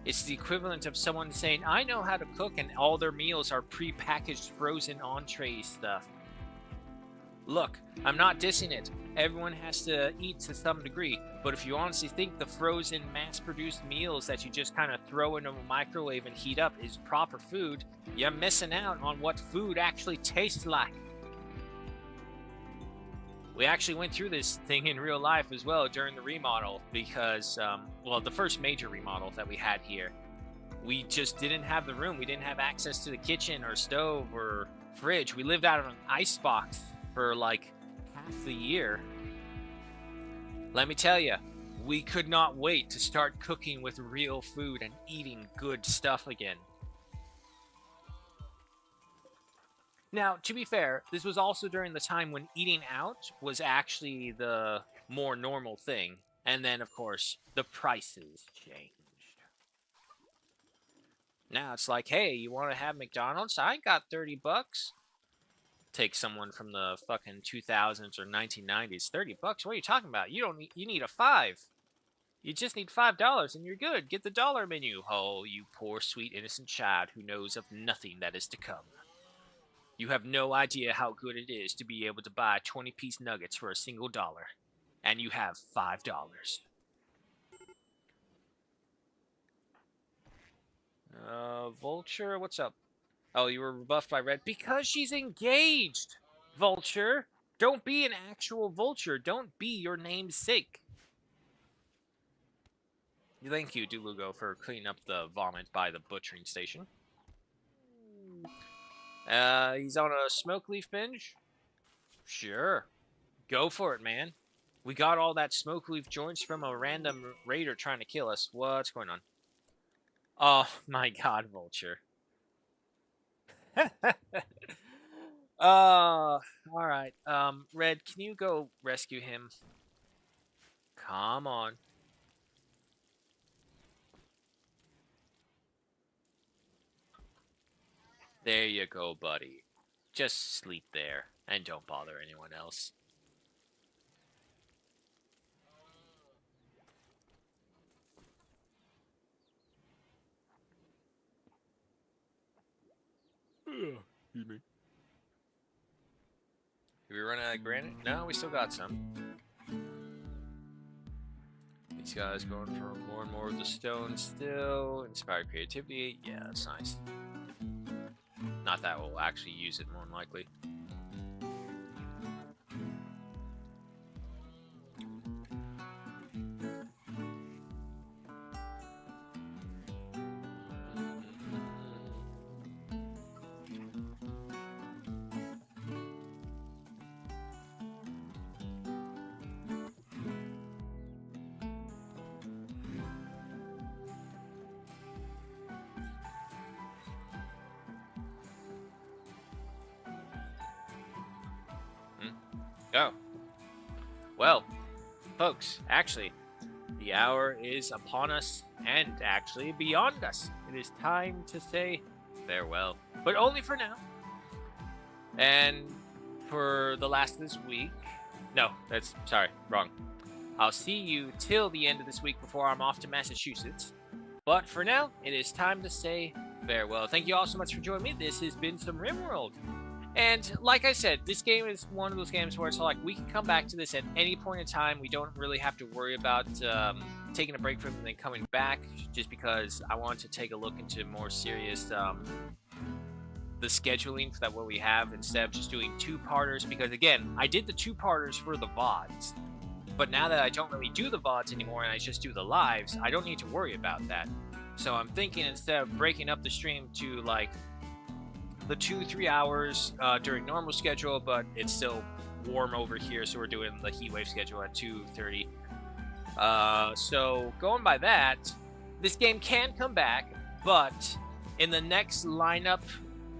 It's the equivalent of someone saying, I know how to cook, and all their meals are pre-packaged frozen entree stuff. Look, I'm not dissing it. Everyone has to eat to some degree, but if you honestly think the frozen, mass-produced meals that you just kind of throw into a microwave and heat up is proper food, you're missing out on what food actually tastes like. We actually went through this thing in real life as well during the remodel because, well, the first major remodel that we had here, we just didn't have the room. We didn't have access to the kitchen or stove or fridge. We lived out of an icebox for like half the year. Let me tell you, we could not wait to start cooking with real food and eating good stuff again. Now, to be fair, this was also during the time when eating out was actually the more normal thing. And then, of course, the prices changed. Now it's like, hey, you want to have McDonald's? I got 30 bucks. Take someone from the fucking 2000s or 1990s. 30 bucks? What are you talking about? You need a 5. You just need $5 and you're good. Get the dollar menu. Oh, you poor, sweet, innocent child who knows of nothing that is to come. You have no idea how good it is to be able to buy 20-piece nuggets for a single dollar. And you have $5. Vulture, what's up? Oh, you were rebuffed by Red because she's engaged. Vulture, don't be an actual vulture. Don't be your namesake. Thank you, Dulugo, for cleaning up the vomit by the butchering station. He's on a smoke leaf binge? Sure. Go for it, man. We got all that smoke leaf joints from a random raider trying to kill us. What's going on? Oh, my God, Vulture. All right. Red, can you go rescue him? Come on. There you go, buddy. Just sleep there and don't bother anyone else. Excuse me. Did we run out of granite? No, we still got some. These guys going for more and more of the stone still. Inspired creativity. Yeah, that's nice. Not that we'll actually use it, more than likely. Oh. Well, folks, actually, the hour is upon us and actually beyond us. It is time to say farewell, but only for now. And for the last of this week, no, that's sorry, wrong. I'll see you till the end of this week before I'm off to Massachusetts. But for now, it is time to say farewell. Thank you all so much for joining me. This has been some Rimworld. And like I said, this game is one of those games where it's like we can come back to this at any point in time. We don't really have to worry about taking a break from it and then coming back, just because I want to take a look into more serious the scheduling for that what we have instead of just doing two-parters. Because again, I did the two-parters for the VODs, but now that I don't really do the VODs anymore and I just do the lives, I don't need to worry about that. So I'm thinking instead of breaking up the stream to like the 2-3 hours during normal schedule, but it's still warm over here, so we're doing the heat wave schedule at 2:30. So going by that, this game can come back, but in the next lineup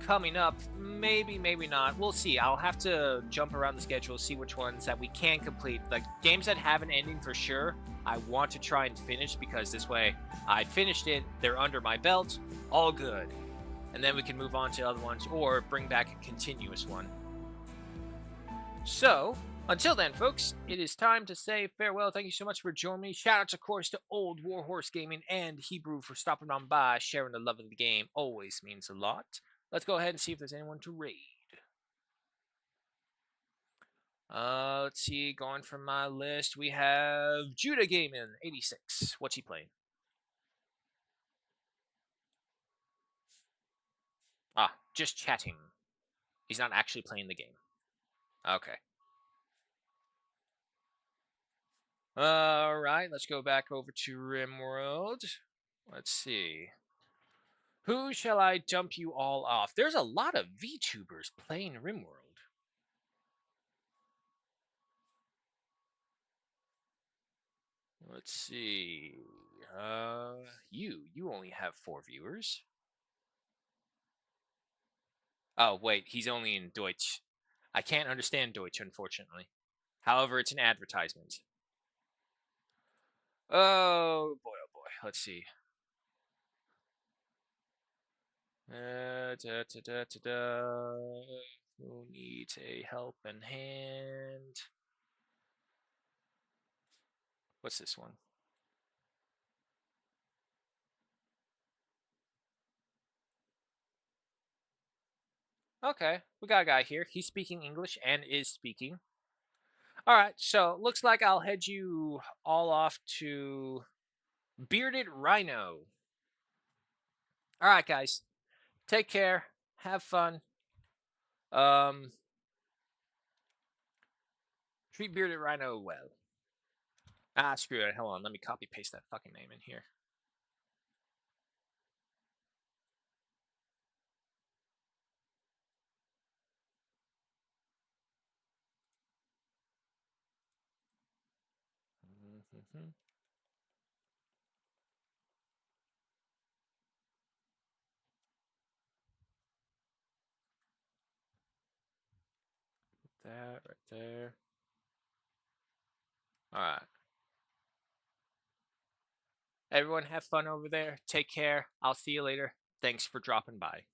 coming up, maybe not. We'll see. I'll have to jump around the schedule, see which ones that we can complete. Like games that have an ending for sure, I want to try and finish, because this way I finished it, they're under my belt, all good. And then we can move on to other ones or bring back a continuous one. So, until then, folks, it is time to say farewell. Thank you so much for joining me. Shout outs, of course, to Old Warhorse Gaming and Hebrew for stopping on by, sharing the love of the game. Always means a lot. Let's go ahead and see if there's anyone to raid. Let's see. Going from my list, we have Judah Gaming 86. What's he playing? Ah, just chatting. He's not actually playing the game. Okay. All right, let's go back over to Rimworld. Let's see. Who shall I dump you all off? There's a lot of VTubers playing Rimworld. Let's see. You only have 4 viewers. Oh, wait, he's only in Deutsch. I can't understand Deutsch, unfortunately. However, it's an advertisement. Oh boy. Let's see. Who needs a helping hand? What's this one? Okay, we got a guy here. He's speaking English and is speaking. All right, so looks like I'll head you all off to Bearded Rhino. All right, guys, take care. Have fun. Um, treat Bearded Rhino well. Ah, screw it. Hold on, let me copy paste that fucking name in here. Mhm. That right there. All right. Everyone have fun over there. Take care. I'll see you later. Thanks for dropping by.